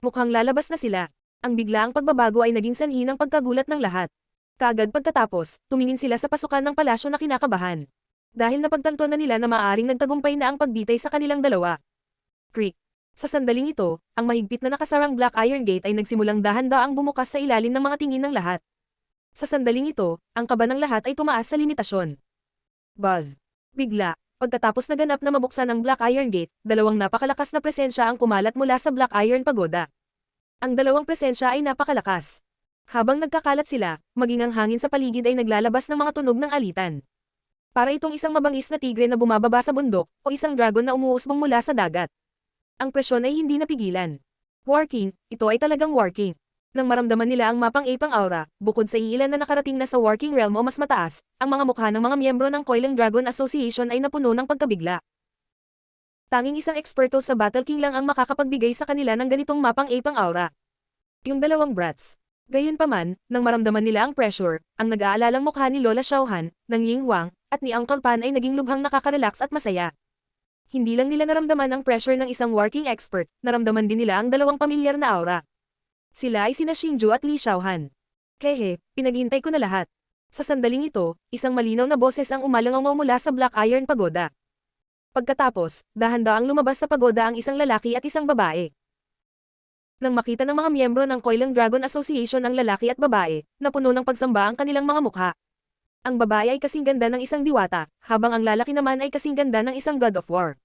Mukhang lalabas na sila. Ang biglaang pagbabago ay naging sanhi ng pagkagulat ng lahat. Kaagad pagkatapos, tumingin sila sa pasukan ng palasyo na kinakabahan. Dahil napagtanto na nila na maaaring nagtagumpay na ang pagbitay sa kanilang dalawa. Creak. Sa sandaling ito, ang mahigpit na nakasarang Black Iron Gate ay nagsimulang dahan-daang bumukas sa ilalim ng mga tingin ng lahat. Sa sandaling ito, ang kaba ng lahat ay tumaas sa limitasyon. Buzz. Bigla, pagkatapos naganap na mabuksan ang Black Iron Gate, 2 napakalakas na presensya ang kumalat mula sa Black Iron Pagoda. Ang 2 presensya ay napakalakas. Habang nagkakalat sila, maging ang hangin sa paligid ay naglalabas ng mga tunog ng alitan. Para itong isang mabangis na tigre na bumababa sa bundok, o isang dragon na umuusbong mula sa dagat. Ang presyon ay hindi napigilan. Working, ito ay talagang working. Nang maramdaman nila ang mapang-ipang aura, bukod sa iilan na nakarating na sa working realm o mas mataas, ang mga mukha ng mga miyembro ng Koilang Dragon Association ay napuno ng pagkabigla. Tanging isang eksperto sa Battle King lang ang makakapagbigay sa kanila ng ganitong mapang-ipang aura. Yung 2 brats. Gayunpaman, nang maramdaman nila ang pressure, ang nag-aalalang mukha ni Lola Xiaohan, ng Ying Huang, at ni Uncle Pan ay naging lubhang nakaka-relax at masaya. Hindi lang nila naramdaman ang pressure ng isang working expert, naramdaman din nila ang 2 pamilyar na aura. Sila ay sina Xingju at Li Xiaohan. Kehe, pinaghintay ko na lahat. Sa sandaling ito, isang malinaw na boses ang umalangaw mula sa Black Iron Pagoda. Pagkatapos, dahan-daang lumabas sa pagoda ang isang lalaki at isang babae. Nang makita ng mga miyembro ng Coiling Dragon Association ang lalaki at babae, napuno ng pagsamba ang kanilang mga mukha. Ang babae ay kasing ganda ng isang diwata, habang ang lalaki naman ay kasing ganda ng isang God of War.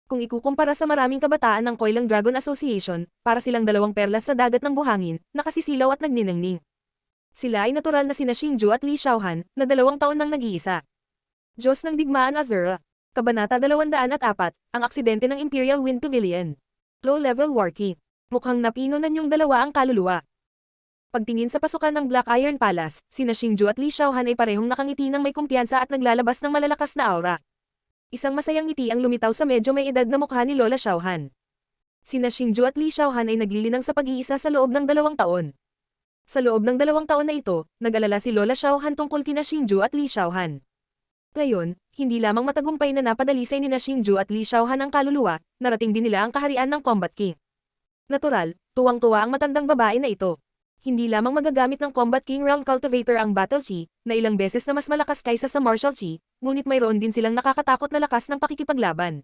Kung ikukumpara sa maraming kabataan ng Coiling Dragon Association, para silang dalawang perlas sa dagat ng buhangin, nakasisilaw at nagniningning. Sila ay natural na sina Xingju at Li Xiaohan, na 2 taon nang nag-iisa. Diyos ng Digmaan Azura. Kabanata 204, ang aksidente ng Imperial Wind Pavilion. Low-level war key. Mukhang napino na niyong dalawa ang kaluluwa. Pagtingin sa pasukan ng Black Iron Palace, sina Xingju at Li Xiaohan ay parehong nakangiti ng may kumpiyansa at naglalabas ng malalakas na aura. Isang masayang ngiti ang lumitaw sa medyo may edad na mukha ni Lola Xiaohan. Sina Xingju at Li Xiaohan ay naglilinang sa pag-iisa sa loob ng 2 taon. Sa loob ng 2 taon na ito, nag-alala si Lola Xiaohan tungkol kina Xingju at Li Xiaohan. Ngayon, hindi lamang matagumpay na napadalisay ni na Xingju at Li Xiaohan ang kaluluwa, narating din nila ang kaharian ng Combat King. Natural, tuwang-tuwa ang matandang babae na ito. Hindi lamang magagamit ng Combat King Realm Cultivator ang Battle Chi, na ilang beses na mas malakas kaysa sa Martial Chi, ngunit mayroon din silang nakakatakot na lakas ng pakikipaglaban.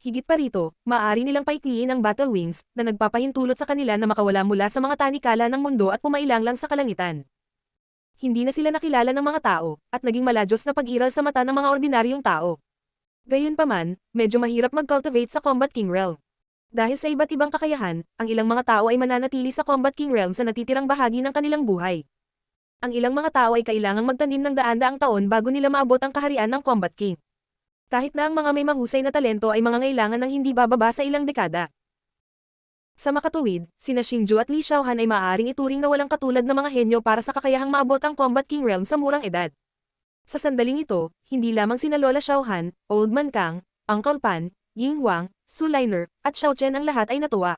Higit pa rito, maaari nilang paikliin ang Battle Wings, na nagpapahintulot sa kanila na makawala mula sa mga tanikala ng mundo at pumailanglang sa kalangitan. Hindi na sila nakilala ng mga tao, at naging maladyos na pag-iral sa mata ng mga ordinaryong tao. Gayunpaman, medyo mahirap mag-cultivate sa Combat King Realm. Dahil sa iba't ibang kakayahan, ang ilang mga tao ay mananatili sa Combat King Realm sa natitirang bahagi ng kanilang buhay. Ang ilang mga tao ay kailangang magtanim ng daan-daang taon bago nila maabot ang kaharian ng Combat King. Kahit na ang mga may mahusay na talento ay mangangailangan ng hindi bababa sa ilang dekada. Sa makatuwid, sina Xingju at Li Xiaohan ay maaaring ituring na walang katulad na mga henyo para sa kakayahang maabot ang Combat King Realm sa murang edad. Sa sandaling ito, hindi lamang sina Lola Xiaohan, Old Man Kang, Uncle Pan, Ying Huang, Su Liner, at Xiao Chen ang lahat ay natuwa.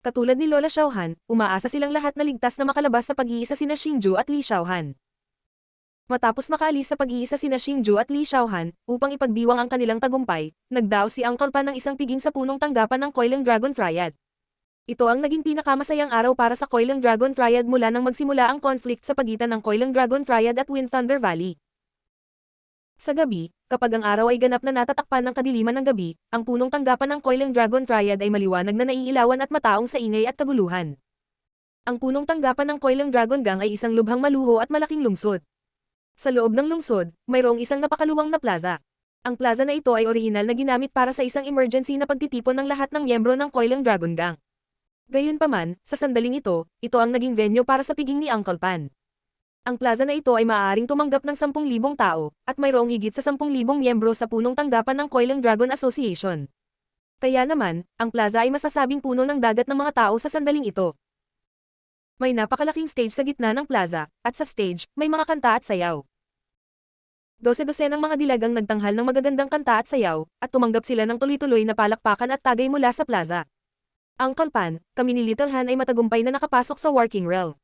Katulad ni Lola Xiaohan, umaasa silang lahat na ligtas na makalabas sa pag-iisa sina Xingju at Li Xiaohan. Matapos makaalis sa pag-iisa sina Xingju at Li Xiaohan, upang ipagdiwang ang kanilang tagumpay, nagdao si Uncle Pan ng isang piging sa punong tanggapan ng Coiling Dragon Triad. Ito ang naging pinakamasayang araw para sa Coiling Dragon Triad mula nang magsimula ang conflict sa pagitan ng Coiling Dragon Triad at Wind Thunder Valley. Sa gabi, kapag ang araw ay ganap na natatakpan ng kadiliman ng gabi, ang punong tanggapan ng Coiling Dragon Triad ay maliwanag na naiilawan at mataong sa ingay at kaguluhan. Ang punong tanggapan ng Coiling Dragon Gang ay isang lubhang maluho at malaking lungsod. Sa loob ng lungsod, mayroong isang napakaluwang na plaza. Ang plaza na ito ay orihinal na ginamit para sa isang emergency na pagtitipon ng lahat ng miyembro ng Coiling Dragon Gang. Gayunpaman, sa sandaling ito ang naging venue para sa piging ni Uncle Pan. Ang plaza na ito ay maaaring tumanggap ng 10,000 tao, at mayroong higit sa 10,000 miyembro sa punong tanggapan ng Coiling Dragon Association. Kaya naman, ang plaza ay masasabing puno ng dagat ng mga tao sa sandaling ito. May napakalaking stage sa gitna ng plaza, at sa stage, may mga kanta at sayaw. 12 ng mga dilag ang nagtanghal ng magagandang kanta at sayaw, at tumanggap sila ng tuloy-tuloy na palakpakan at tagay mula sa plaza. Uncle Pan, kami ni Little Han ay matagumpay na nakapasok sa Working Realm.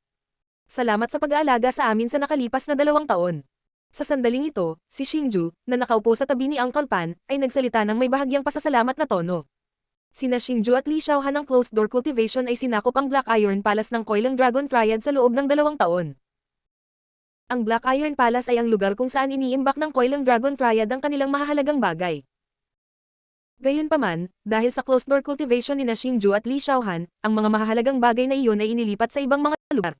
Salamat sa pag-aalaga sa amin sa nakalipas na 2 taon. Sa sandaling ito, si Xingju, na nakaupo sa tabi ni Uncle Pan, ay nagsalita ng may bahagyang pasasalamat na tono. Sina Xingju at Li Xiaohan ng closed-door cultivation ay sinakop ang Black Iron Palace ng Coiling Dragon Triad sa loob ng 2 taon. Ang Black Iron Palace ay ang lugar kung saan iniimbak ng Coiling Dragon Triad ang kanilang mahahalagang bagay. Gayunpaman, dahil sa closed-door cultivation ni na Xingju at Li Xiaohan, ang mga mahahalagang bagay na iyon ay inilipat sa ibang mga lugar.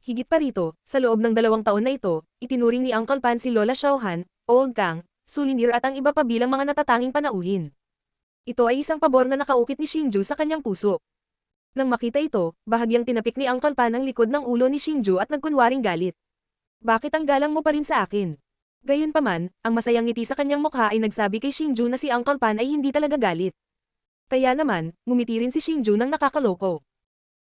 Higit pa rito, sa loob ng 2 taon na ito, itinuring ni Uncle Pan si Lola Xiaohan, Old Kang, Su Liner at ang iba pa bilang mga natatanging panauhin. Ito ay isang pabor na nakaukit ni Xingju sa kanyang puso. Nang makita ito, bahagyang tinapik ni Uncle Pan ang likod ng ulo ni Xingju at nagkunwaring galit. Bakit ang galang mo pa rin sa akin? Gayunpaman, ang masayang ngiti sa kanyang mukha ay nagsabi kay Xingju na si Uncle Pan ay hindi talaga galit. Kaya naman, ngumiti rin si Xingju ng nakakaloko.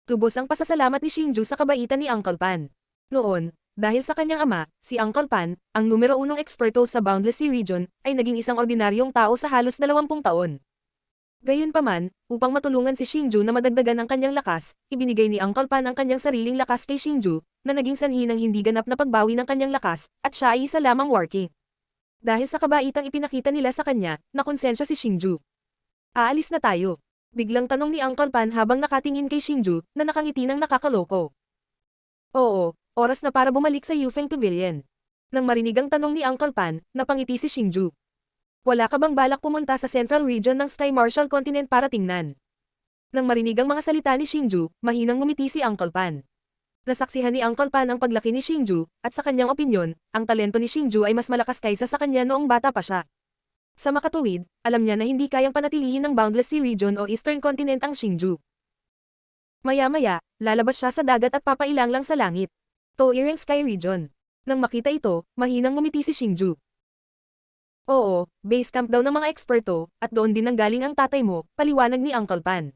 Tubos ang pasasalamat ni Xingju sa kabaitan ni Uncle Pan. Noon, dahil sa kanyang ama, si Uncle Pan, ang numero 1 eksperto sa Boundless Sea Region, ay naging isang ordinaryong tao sa halos 20 taon. Gayunpaman, upang matulungan si Xingju na madagdagan ang kanyang lakas, ibinigay ni Uncle Pan ang kanyang sariling lakas kay Xingju, na naging sanhi ng hindi ganap na pagbawi ng kanyang lakas, at siya ay isa lamang working. Dahil sa kabaitang ipinakita nila sa kanya, nakonsensya si Xingju. Aalis na tayo. Biglang tanong ni Uncle Pan habang nakatingin kay Xingju, na nakangiti ng nakakaloko. Oo, oras na para bumalik sa Yufeng Pavilion. Nang marinig ang tanong ni Uncle Pan, napangiti si Xingju. Wala ka bang balak pumunta sa Central Region ng Sky Martial Continent para tingnan? Nang marinig ang mga salita ni Xingju, mahinang ngumiti si Uncle Pan. Nasaksihan ni Uncle Pan ang paglaki ni Xingju, at sa kanyang opinyon, ang talento ni Xingju ay mas malakas kaysa sa kanya noong bata pa siya. Sa makatuwid, alam niya na hindi kayang panatilihin ng Boundless Sea Region o Eastern Continent ang Xingju. Maya-maya, lalabas siya sa dagat at papailang lang sa langit. Toireng Sky Region. Nang makita ito, mahinang ngumiti si Xingju. Oo, base camp daw ng mga eksperto, at doon din nanggaling ang tatay mo, paliwanag ni Uncle Pan.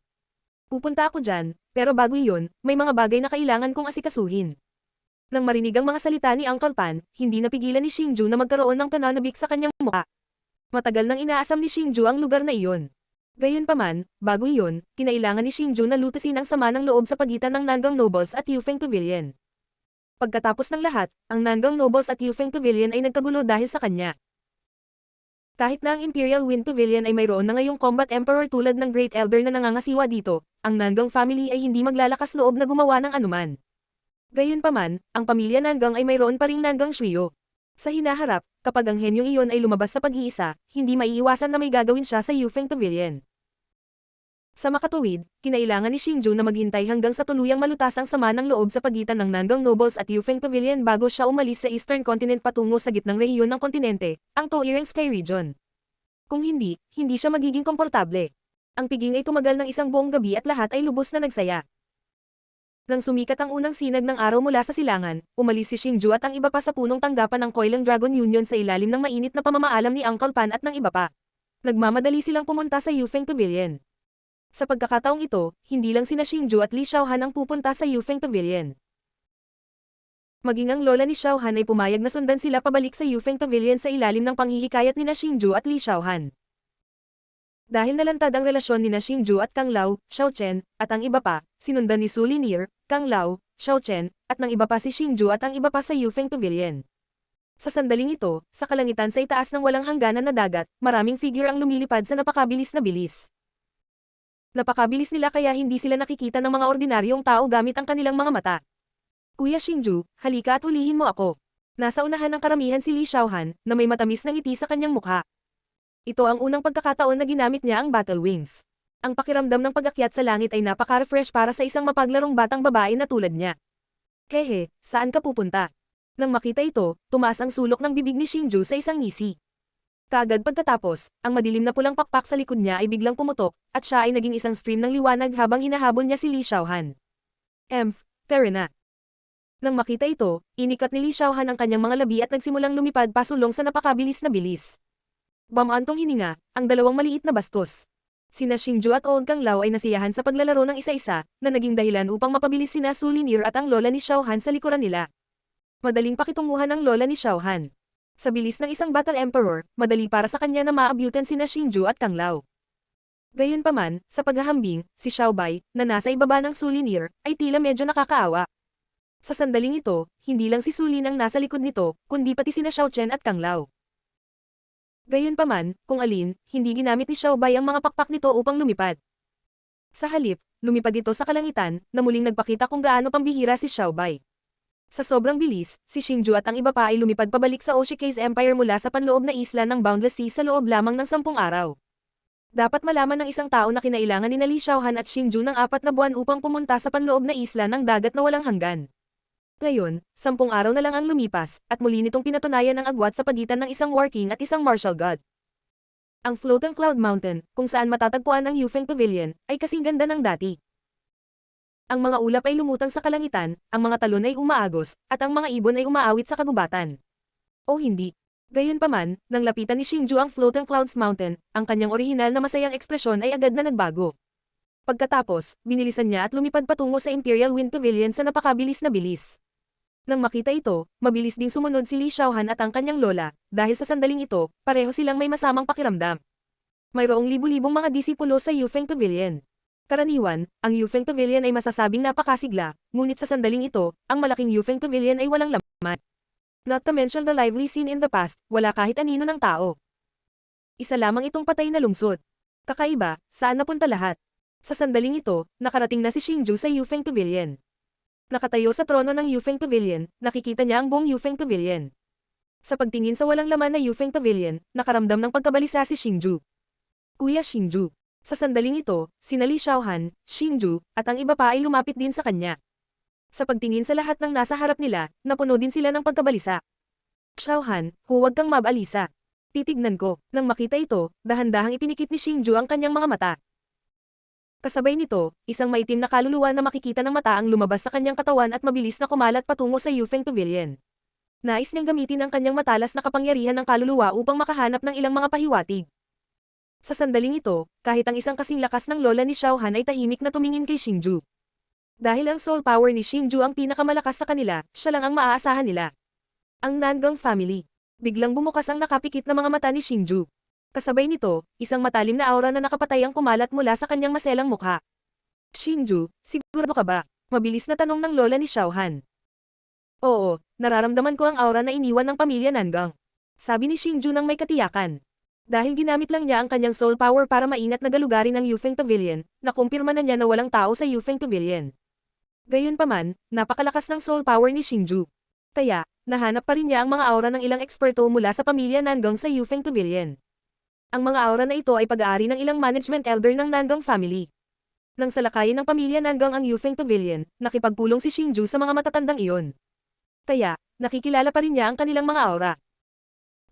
Pupunta ako dyan, pero bago iyon, may mga bagay na kailangan kong asikasuhin. Nang marinig ang mga salita ni Uncle Pan, hindi napigilan ni Xingju na magkaroon ng pananabik sa kanyang mukha. Matagal nang inaasam ni Xingju ang lugar na iyon. Gayunpaman, bago iyon, kinailangan ni Xingju na lutasin ang sama ng loob sa pagitan ng Nanggang Nobles at Yufeng Pavilion. Pagkatapos ng lahat, ang Nanggang Nobles at Yufeng Pavilion ay nagkagulo dahil sa kanya. Kahit na ang Imperial Wind Pavilion ay mayroon na ngayong Combat Emperor tulad ng Great Elder na nangangasiwa dito, ang Nanggang family ay hindi maglalakas loob na gumawa ng anuman. Gayunpaman, ang pamilya Nanggang ay mayroon pa ring Nanggang Shuyo. Sa hinaharap, kapag ang henyong iyon ay lumabas sa pag-iisa, hindi maiiwasan na may gagawin siya sa Yufeng Pavilion. Sa makatuwid, kinailangan ni Xingju na maghintay hanggang sa tuluyang malutas ang sama ng loob sa pagitan ng Nanggang Nobles at Yufeng Pavilion bago siya umalis sa Eastern Continent patungo sa gitnang rehiyon ng kontinente, ang Toireng Sky Region. Kung hindi, hindi siya magiging komportable. Ang piging ay tumagal ng isang buong gabi at lahat ay lubos na nagsaya. Nang sumikat ang unang sinag ng araw mula sa silangan, umalis si Xingju at ang iba pa sa punong tanggapan ng Coiling Dragon Union sa ilalim ng mainit na pamamaalam ni Uncle Pan at ng iba pa. Nagmamadali silang pumunta sa Yufeng Pavilion. Sa pagkakataong ito, hindi lang sina Xingju at Li Xiaohan ang pupunta sa Yufeng Pavilion. Maging ang lola ni Xiaohan ay pumayag na sundan sila pabalik sa Yufeng Pavilion sa ilalim ng panghihikayat nina Xingju at Li Xiaohan. Dahil nalantad ang relasyon nina Xingju at Kang Lao, Xiao Chen, at ang iba pa, sinundan ni Su Linier, Kang Lao, Xiao Chen, at ng iba pa si Xingju at ang iba pa sa Yufeng Pavilion. Sa sandaling ito, sa kalangitan sa itaas ng walang hangganan na dagat, maraming figure ang lumilipad sa napakabilis na bilis. Napakabilis nila kaya hindi sila nakikita ng mga ordinaryong tao gamit ang kanilang mga mata. Kuya Xingju, halika at hulihin mo ako. Nasa unahan ng karamihan si Li Xiaohan, na may matamis na ngiti sa kanyang mukha. Ito ang unang pagkakataon na ginamit niya ang Battle Wings. Ang pakiramdam ng pag-akyat sa langit ay napaka-refresh para sa isang mapaglarong batang babae na tulad niya. Hehe, saan ka pupunta? Nang makita ito, tumaas ang sulok ng bibig ni Xingju sa isang ngisi. Kaagad pagkatapos, ang madilim na pulang pakpak sa likod niya ay biglang pumutok, at siya ay naging isang stream ng liwanag habang hinahabol niya si Li Xiaohan. Tara na. Nang makita ito, inikat ni Li Xiaohan ang kanyang mga labi at nagsimulang lumipad pasulong sa napakabilis na bilis. Bamantong hininga, ang dalawang maliit na bastos. Sina Xingju at Old Kang Lao ay nasiyahan sa paglalaro ng isa-isa, na naging dahilan upang mapabilis sina Su Linier at ang lola ni Xiaohan sa likuran nila. Madaling pakitunguhan ang lola ni Xiaohan. Sa bilis ng isang Battle Emperor, madali para sa kanya na maabutan sina Xingju at Kang Lao. Gayunpaman, sa paghahambing, si Xiaobai, na nasa ibaba ng Su Linier, ay tila medyo nakakaawa. Sa sandaling ito, hindi lang si Su Lin ang nasa likod nito, kundi pati sina Xiao Chen at Kang Lao. Gayunpaman, kung alin, hindi ginamit ni Xiaobai ang mga pakpak nito upang lumipad. Sa halip, lumipad ito sa kalangitan, na muling nagpakita kung gaano pambihira si Xiaobai. Sa sobrang bilis, si Xingju at ang iba pa ay lumipad pabalik sa Oshikage Empire mula sa panloob na isla ng Boundless Sea sa loob lamang ng 10 araw. Dapat malaman ng isang tao na kinailangan ni Li Xiaohan at Xingju ng 4 na buwan upang pumunta sa panloob na isla ng dagat na walang hanggan. Ngayon, 10 araw na lang ang lumipas, at muli nitong pinatunayan ang agwat sa pagitan ng isang War King at isang Martial God. Ang Floating Cloud Mountain, kung saan matatagpuan ang Yufeng Pavilion, ay kasing ganda ng dati. Ang mga ulap ay lumutang sa kalangitan, ang mga talon ay umaagos, at ang mga ibon ay umaawit sa kagubatan. O hindi. Gayunpaman, nang lapitan ni Xingju ang Floating Clouds Mountain, ang kanyang orihinal na masayang ekspresyon ay agad na nagbago. Pagkatapos, binilisan niya at lumipad patungo sa Imperial Wind Pavilion sa napakabilis na bilis. Nang makita ito, mabilis ding sumunod si Li Xiaohan at ang kanyang lola, dahil sa sandaling ito, pareho silang may masamang pakiramdam. Mayroong libu-libong mga disipulo sa Yufeng Pavilion. Karaniwan, ang Yufeng Pavilion ay masasabing napakasigla, ngunit sa sandaling ito, ang malaking Yufeng Pavilion ay walang laman. Not to mention the lively scene in the past, wala kahit anino ng tao. Isa lamang itong patay na lungsod. Kakaiba, saan napunta lahat? Sa sandaling ito, nakarating na si Xingju sa Yufeng Pavilion. Nakatayo sa trono ng Yufeng Pavilion, nakikita niya ang buong Yufeng Pavilion. Sa pagtingin sa walang laman na Yufeng Pavilion, nakaramdam ng pagkabalisa si Xingju. Kuya Xingju. Sa sandaling ito, sina Li Xiaohan, Xingju, at ang iba pa ay lumapit din sa kanya. Sa pagtingin sa lahat ng nasa harap nila, napuno din sila ng pagkabalisa. Xiaohan, huwag kang mabalisa. Titignan ko. Nang makita ito, dahan-dahang ipinikit ni Xingju ang kanyang mga mata. Kasabay nito, isang maitim na kaluluwa na makikita ng mata ang lumabas sa kanyang katawan at mabilis na kumalat patungo sa Yufeng Pavilion. Nais niyang gamitin ang kanyang matalas na kapangyarihan ng kaluluwa upang makahanap ng ilang mga pahiwatig. Sa sandaling ito, kahit ang isang kasing lakas ng lola ni Xiaohan ay tahimik na tumingin kay Xingju. Dahil ang soul power ni Xingju ang pinakamalakas sa kanila, siya lang ang maaasahan nila. Ang Nangong family. Biglang bumukas ang nakapikit na mga mata ni Xingju. Kasabay nito, isang matalim na aura na nakapatay ang kumalat mula sa kanyang maselang mukha. Xingju, sigurado ka ba? Mabilis na tanong ng lola ni Xiaohan. Oo, nararamdaman ko ang aura na iniwan ng pamilya Nangang. Sabi ni Xingju nang may katiyakan. Dahil ginamit lang niya ang kanyang soul power para maingat na galugarin ang Yufeng Pavilion, nakumpirma na niya na walang tao sa Yufeng Pavilion. Gayunpaman, napakalakas ng soul power ni Xingju. Kaya, nahanap pa rin niya ang mga aura ng ilang eksperto mula sa pamilya Nangang sa Yufeng Pavilion. Ang mga aura na ito ay pag-aari ng ilang management elder ng Nangong family. Nang salakayin ng pamilya Nangang ang Yufeng Pavilion, nakipagpulong si Xingju sa mga matatandang iyon. Kaya, nakikilala pa rin niya ang kanilang mga aura.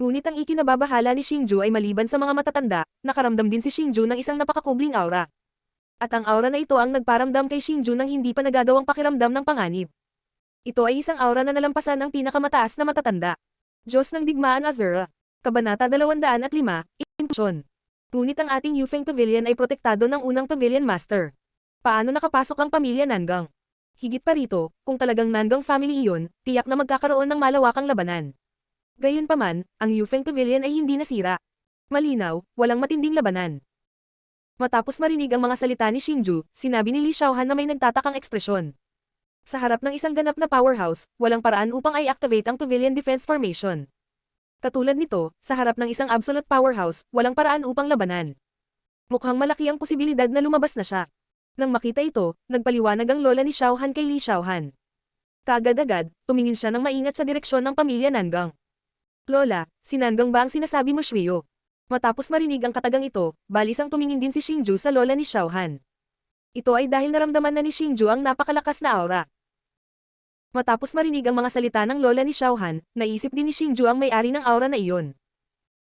Ngunit ang ikinababahala ni Xingju ay maliban sa mga matatanda, nakaramdam din si Xingju ng isang napakakubling aura. At ang aura na ito ang nagparamdam kay Xingju ng hindi pa nagagawang pakiramdam ng panganib. Ito ay isang aura na nalampasan ng pinakamataas na matatanda. Diyos ng Digmaan Azura. Kabanata 205, Impulsyon. Ngunit ang ating Yufeng Pavilion ay protektado ng unang Pavilion Master. Paano nakapasok ang pamilya Nangang? Higit pa rito, kung talagang Nangang family iyon, tiyak na magkakaroon ng malawakang labanan. Gayunpaman, ang Yufeng Pavilion ay hindi nasira. Malinaw, walang matinding labanan. Matapos marinig ang mga salita ni Xingju, sinabi ni Li Xiaohan na may nagtatakang ekspresyon. Sa harap ng isang ganap na powerhouse, walang paraan upang i-activate ang Pavilion Defense Formation. Katulad nito, sa harap ng isang absolute powerhouse, walang paraan upang labanan. Mukhang malaki ang posibilidad na lumabas na siya. Nang makita ito, nagpaliwanag ang lola ni Xiaohan kay Li Xiaohan. Kaagad-agad, tumingin siya ng maingat sa direksyon ng pamilya Nangang. Lola, si Nangang ba ang sinasabi mo Shuyo? Matapos marinig ang katagang ito, balisang tumingin din si Xingju sa lola ni Xiaohan. Ito ay dahil naramdaman na ni Xingju ang napakalakas na aura. Matapos marinig ang mga salita ng lola ni Xiaohan, naisip din ni Xingju ang may-ari ng aura na iyon.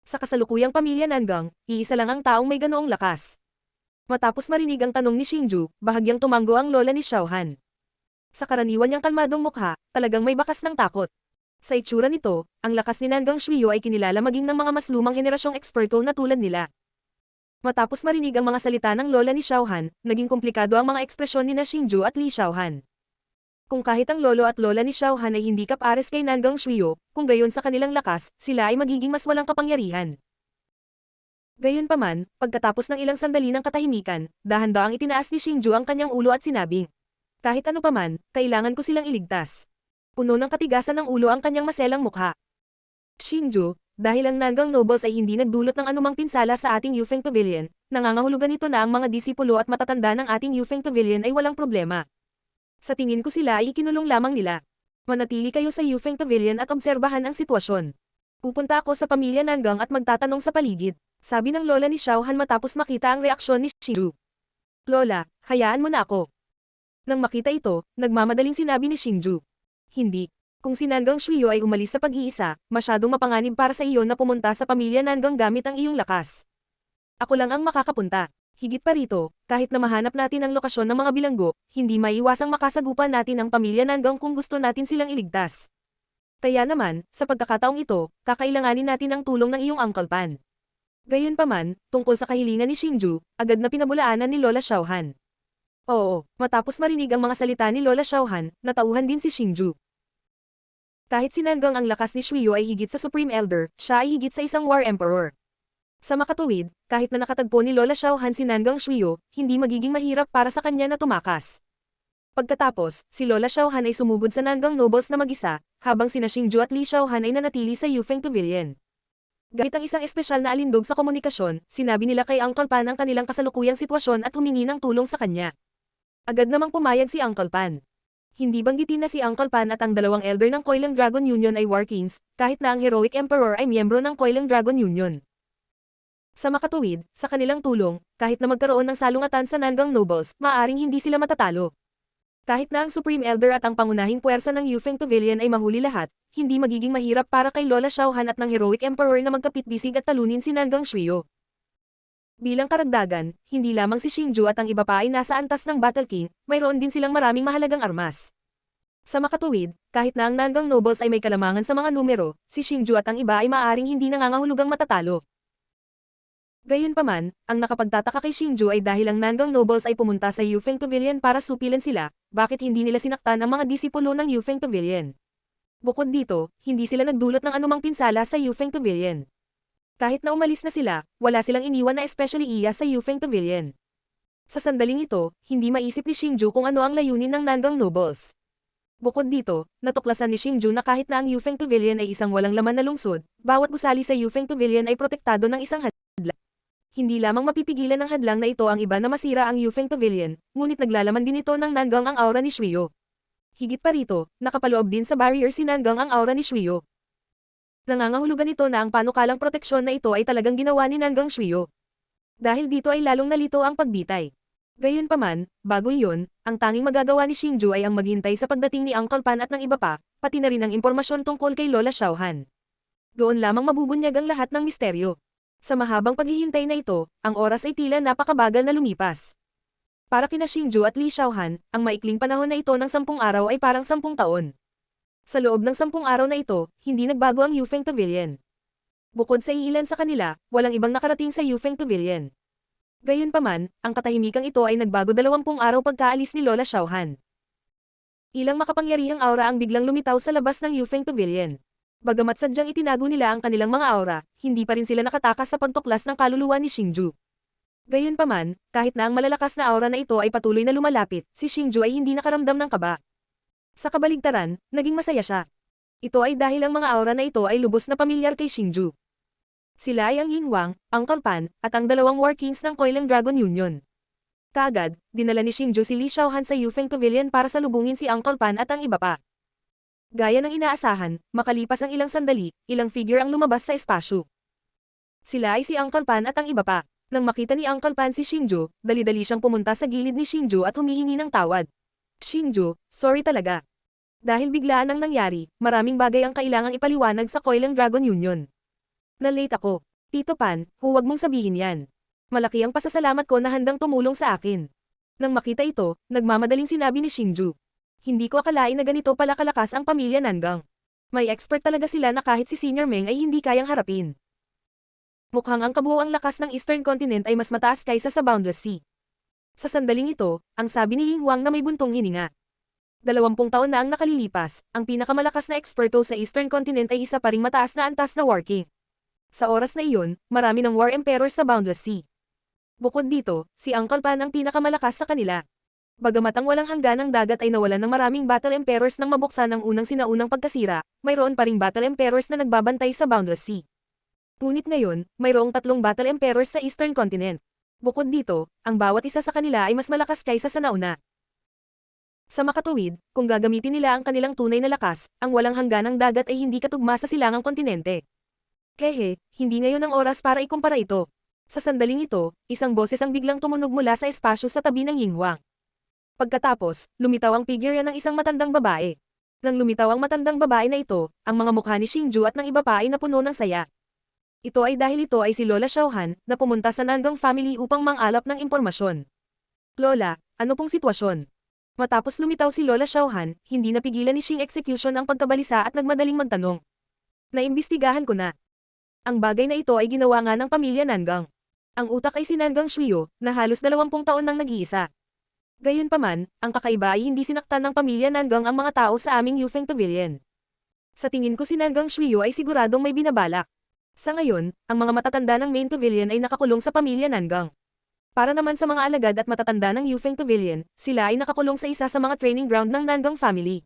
Sa kasalukuyang pamilya Nangang, iisa lang ang taong may ganoong lakas. Matapos marinig ang tanong ni Xingju, bahagyang tumango ang lola ni Xiaohan. Sa karaniwan niyang kalmadong mukha, talagang may bakas ng takot. Sa itsura nito, ang lakas ni Nangang Shuyo ay kinilala maging ng mga mas lumang henerasyong eksperto na tulad nila. Matapos marinig ang mga salita ng lola ni Xiaohan, naging komplikado ang mga ekspresyon ni na Xingju at Li Xiaohan. Kung kahit ang lolo at lola ni Xiaohan ay hindi kapares kay Nangang Shuyo, kung gayon sa kanilang lakas, sila ay magiging mas walang kapangyarihan. Gayunpaman, pagkatapos ng ilang sandali ng katahimikan, dahan-dahang itinaas ni Xingju ang kanyang ulo at sinabing, kahit ano paman, kailangan ko silang iligtas. Puno ng katigasan ng ulo ang kanyang maselang mukha. Xingju, dahil ang Nangang Nobles ay hindi nagdulot ng anumang pinsala sa ating Yufeng Pavilion, nangangahulugan ito na ang mga disipulo at matatanda ng ating Yufeng Pavilion ay walang problema. Sa tingin ko sila ay ikinulong lamang nila. Manatili kayo sa Yufeng Pavilion at obserbahan ang sitwasyon. Pupunta ako sa pamilya Nangang at magtatanong sa paligid, sabi ng lola ni Xiaohan matapos makita ang reaksyon ni Xingju. Lola, hayaan mo na ako. Nang makita ito, nagmamadaling sinabi ni Xingju. Hindi. Kung si Nangang Shuyo ay umalis sa pag-iisa, masyadong mapanganib para sa iyo na pumunta sa pamilya Nangang gamit ang iyong lakas. Ako lang ang makakapunta. Higit pa rito, kahit na mahanap natin ang lokasyon ng mga bilanggo, hindi maiiwasang makasagupan natin ang pamilya Nangang kung gusto natin silang iligtas. Kaya naman, sa pagkakataong ito, kakailanganin natin ang tulong ng iyong Uncle Pan. Gayunpaman, tungkol sa kahilingan ni Xingju, agad na pinabulaanan ni Lola Xiaohan. Oo, matapos marinig ang mga salita ni Lola Xiaohan, natauhan din si Xingju. Kahit si Nangang ang lakas ni Shuyo ay higit sa Supreme Elder, siya ay higit sa isang War Emperor. Sa makatuwid, kahit na nakatagpo ni Lola Xiaohan si Nangang Shuyo, hindi magiging mahirap para sa kanya na tumakas. Pagkatapos, si Lola Xiaohan ay sumugod sa Nangang Nobles na mag-isa, habang sina Xingju at Li Xiaohan ay nanatili sa Yufeng Pavilion. Gamit ang isang espesyal na alindog sa komunikasyon, sinabi nila kay Uncle Pan ang kanilang kasalukuyang sitwasyon at humingi ng tulong sa kanya. Agad namang pumayag si Uncle Pan. Hindi banggitin na si Uncle Pan at ang dalawang elder ng Coiling Dragon Union ay War Kings, kahit na ang Heroic Emperor ay miyembro ng Coiling Dragon Union. Sa makatuwid, sa kanilang tulong, kahit na magkaroon ng salungatan sa Nangang Nobles, maaaring hindi sila matatalo. Kahit na ang Supreme Elder at ang pangunahing puwersa ng Yufeng Pavilion ay mahuli lahat, hindi magiging mahirap para kay Lola Xiaohan at ng Heroic Emperor na magkapit-bisig at talunin si Nangang Shuyo. Bilang karagdagan, hindi lamang si Xingju at ang iba pa ay nasa antas ng Battle King, mayroon din silang maraming mahalagang armas. Sa makatuwid, kahit na ang Nangang Nobles ay may kalamangan sa mga numero, si Xingju at ang iba ay maaaring hindi nangangahulugang matatalo. Gayunpaman, ang nakapagtataka kay Xingju ay dahil ang Nangang Nobles ay pumunta sa Yufeng Pavilion para supilan sila, bakit hindi nila sinaktan ang mga disipulo ng Yufeng Pavilion? Bukod dito, hindi sila nagdulot ng anumang pinsala sa Yufeng Pavilion. Kahit na umalis na sila, wala silang iniwan na especially iya sa Yufeng Pavilion. Sa sandaling ito, hindi maisip ni Xingju kung ano ang layunin ng Nangang Nobles. Bukod dito, natuklasan ni Xingju na kahit na ang Yufeng Pavilion ay isang walang laman na lungsod, bawat gusali sa Yufeng Pavilion ay protektado ng isang hadlang. Hindi lamang mapipigilan ng hadlang na ito ang iba na masira ang Yufeng Pavilion, ngunit naglalaman din ito ng Nangang ang aura ni Shuyo. Higit pa rito, nakapaloob din sa barrier si Nangang ang aura ni Shuyo. Nangangahulugan ito na ang panukalang proteksyon na ito ay talagang ginawa ni Nangang Shuyo. Dahil dito ay lalong nalito ang pagbitay. Gayunpaman, bago iyon, ang tanging magagawa ni Xingju ay ang maghintay sa pagdating ni Uncle Pan at ng iba pa, pati na rin ang impormasyon tungkol kay Lola Xiaohan. Doon lamang mabubunyag ang lahat ng misteryo. Sa mahabang paghihintay na ito, ang oras ay tila napakabagal na lumipas. Para kina Xingju at Li Xiaohan, ang maikling panahon na ito ng 10 araw ay parang 10 taon. Sa loob ng 10 araw na ito, hindi nagbago ang Yufeng Pavilion. Bukod sa iilan sa kanila, walang ibang nakarating sa Yufeng Pavilion. Gayunpaman, ang katahimikang ito ay nagbago 20 araw pagkaalis ni Lola Xiaohan. Ilang makapangyarihang aura ang biglang lumitaw sa labas ng Yufeng Pavilion. Bagamat sadyang itinago nila ang kanilang mga aura, hindi pa rin sila nakatakas sa pagtuklas ng kaluluwa ni Xingju. Gayunpaman, kahit na ang malalakas na aura na ito ay patuloy na lumalapit, si Xingju ay hindi nakaramdam ng kaba. Sa kabaligtaran, naging masaya siya. Ito ay dahil ang mga aura na ito ay lubos na pamilyar kay Xingju. Sila ay ang Yinhuang, Uncle Pan, at ang dalawang War Kings ng Coiling Dragon Union. Kaagad, dinala ni Xingju si Li Xiaohan sa Yufeng Pavilion para salubungin si Uncle Pan at ang iba pa. Gaya ng inaasahan, makalipas ang ilang sandali, ilang figure ang lumabas sa espasyo. Sila ay si Uncle Pan at ang iba pa. Nang makita ni Uncle Pan si Xingju, dali-dali siyang pumunta sa gilid ni Xingju at humihingi ng tawad. Xingju, sorry talaga. Dahil biglaan ang nangyari, maraming bagay ang kailangang ipaliwanag sa Coiling Dragon Union. Na-late ako. Tito Pan, huwag mong sabihin yan. Malaki ang pasasalamat ko na handang tumulong sa akin. Nang makita ito, nagmamadaling sinabi ni Xingju. Hindi ko akalain na ganito pala kalakas ang pamilya Nangang. May expert talaga sila na kahit si Senior Meng ay hindi kayang harapin. Mukhang ang kabuuang lakas ng Eastern Continent ay mas mataas kaysa sa Boundless Sea. Sa sandaling ito, ang sabi ni Yinhuang na may buntong hininga. 20 taon na ang nakalilipas, ang pinakamalakas na eksperto sa Eastern Continent ay isa pa ring mataas na antas na War King. Sa oras na iyon, marami ng War Emperors sa Boundless Sea. Bukod dito, si Uncle Pan ang pinakamalakas sa kanila. Bagamat ang walang hangganang dagat ay nawalan ng maraming Battle Emperors nang mabuksan ang unang sinaunang pagkasira, mayroon pa ring Battle Emperors na nagbabantay sa Boundless Sea. Ngunit ngayon, mayroong 3 Battle Emperors sa Eastern Continent. Bukod dito, ang bawat isa sa kanila ay mas malakas kaysa sa nauna. Sa makatuwid, kung gagamitin nila ang kanilang tunay na lakas, ang walang hangganang dagat ay hindi katugma sa silangang kontinente. Hehe, hindi ngayon ang oras para ikumpara ito. Sa sandaling ito, isang boses ang biglang tumunog mula sa espasyo sa tabi ng Yinhuang. Pagkatapos, lumitaw ang figure ng isang matandang babae. Nang lumitaw ang matandang babae na ito, ang mga mukha ni Xingju at ng iba pa ay napuno ng saya. Ito ay dahil ito ay si Lola Xiaohan, na pumunta sa Nangang family upang mangalap ng impormasyon. Lola, ano pong sitwasyon? Matapos lumitaw si Lola Xiaohan, hindi napigilan ni Xing Execution ang pagkabalisa at nagmadaling magtanong. Naimbestigahan ko na. Ang bagay na ito ay ginawa nga ng pamilya Nangang. Ang utak ay si Nangang Shuyo, na halos 20 taon nang nag-iisa. Gayunpaman, ang kakaiba ay hindi sinaktan ng pamilya Nangang ang mga tao sa aming Yufeng Pavilion. Sa tingin ko si Nangang Shuyo ay siguradong may binabalak. Sa ngayon, ang mga matatanda ng main pavilion ay nakakulong sa pamilya Nangang. Para naman sa mga alagad at matatanda ng Yufeng Pavilion, sila ay nakakulong sa isa sa mga training ground ng Nangang family.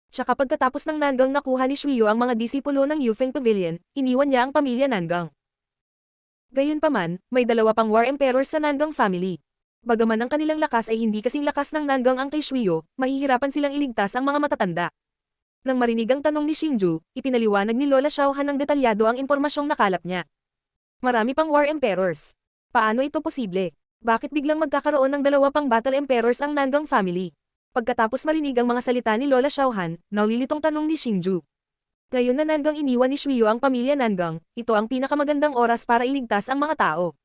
Tsaka pagkatapos ng Nangang nakuha ni Shuyo ang mga disipulo ng Yufeng Pavilion, iniwan niya ang pamilya Nangang. Gayunpaman, may 2 pang War Emperors sa Nangang family. Bagaman ang kanilang lakas ay hindi kasing lakas ng Nangang ang kay Shuyo, mahihirapan silang iligtas ang mga matatanda. Nang marinig ang tanong ni Xingju, ipinaliwanag ni Lola Xiaohan ng detalyado ang impormasyong nakalap niya. Marami pang War Emperors. Paano ito posible? Bakit biglang magkakaroon ng dalawa pang Battle Emperors ang Nangang family? Pagkatapos marinig ang mga salita ni Lola Xiaohan, naulilitong tanong ni Xingju. Ngayon na Nangang iniwan ni Shuyo ang pamilya Nangang, ito ang pinakamagandang oras para iligtas ang mga tao.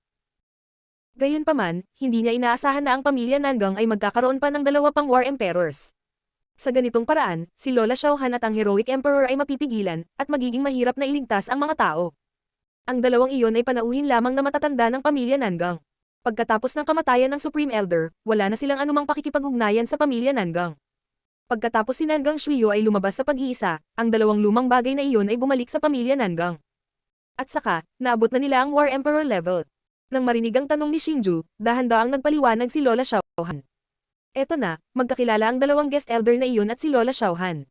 Gayunpaman, hindi niya inaasahan na ang pamilya Nangang ay magkakaroon pa ng dalawa pang War Emperors. Sa ganitong paraan, si Lola Xiaohan at ang Heroic Emperor ay mapipigilan, at magiging mahirap na iligtas ang mga tao. Ang dalawang iyon ay panauhin lamang na matatanda ng pamilya Nangang. Pagkatapos ng kamatayan ng Supreme Elder, wala na silang anumang pakikipag-ugnayan sa pamilya Nangang. Pagkatapos si Nangang Shuyo ay lumabas sa pag-iisa, ang dalawang lumang bagay na iyon ay bumalik sa pamilya Nangang. At saka, naabot na nila ang War Emperor level. Nang marinig ang tanong ni Xingju, dahan-daang nagpaliwanag si Lola Xiaohan. Eto na, magkakilala ang dalawang guest elder na iyon at si Lola Xiaohan.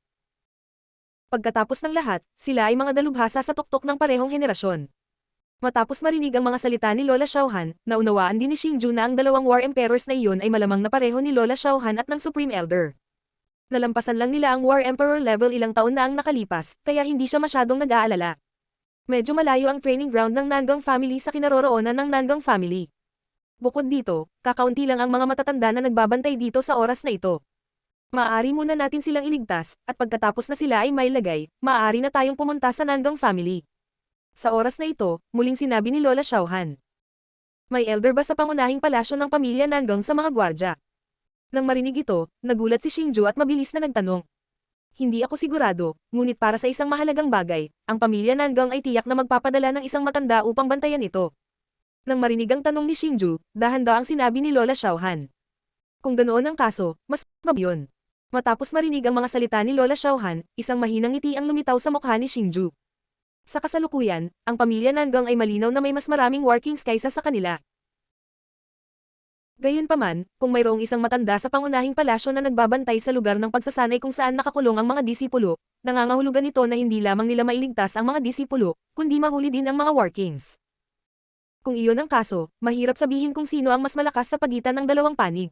Pagkatapos ng lahat, sila ay mga dalubhasa sa tuktok ng parehong henerasyon. Matapos marinig ang mga salita ni Lola Xiaohan, naunawaan din ni Xingju na ang dalawang War Emperors na iyon ay malamang na pareho ni Lola Xiaohan at ng Supreme Elder. Nalampasan lang nila ang War Emperor level ilang taon na ang nakalipas, kaya hindi siya masyadong nag-aalala. Medyo malayo ang training ground ng Nangang family sa kinaroroonan ng Nangang family. Bukod dito, kakaunti lang ang mga matatanda na nagbabantay dito sa oras na ito. Maaari muna natin silang iligtas, at pagkatapos na sila ay mailagay, maaari na tayong pumunta sa Nangang family. Sa oras na ito, muling sinabi ni Lola Xiaohan. May elder ba sa pangunahing palasyo ng pamilya Nangang sa mga gwardya? Nang marinig ito, nagulat si Xingju at mabilis na nagtanong. Hindi ako sigurado, ngunit para sa isang mahalagang bagay, ang pamilya Nangang ay tiyak na magpapadala ng isang matanda upang bantayan ito. Nang marinig ang tanong ni Xingju, dahan-daang sinabi ni Lola Xiaohan. Kung ganoon ang kaso, mas mabiyon. Matapos marinig ang mga salita ni Lola Xiaohan, isang mahinang ngiti ang lumitaw sa mukha ni Xingju. Sa kasalukuyan, ang pamilya Nangang ay malinaw na may mas maraming war kings kaysa sa kanila. Gayunpaman, kung mayroong isang matanda sa pangunahing palasyo na nagbabantay sa lugar ng pagsasanay kung saan nakakulong ang mga disipulo, nangangahulugan ito na hindi lamang nila mailigtas ang mga disipulo, kundi mahuli din ang mga war kings. Kung iyon ang kaso, mahirap sabihin kung sino ang mas malakas sa pagitan ng dalawang panig.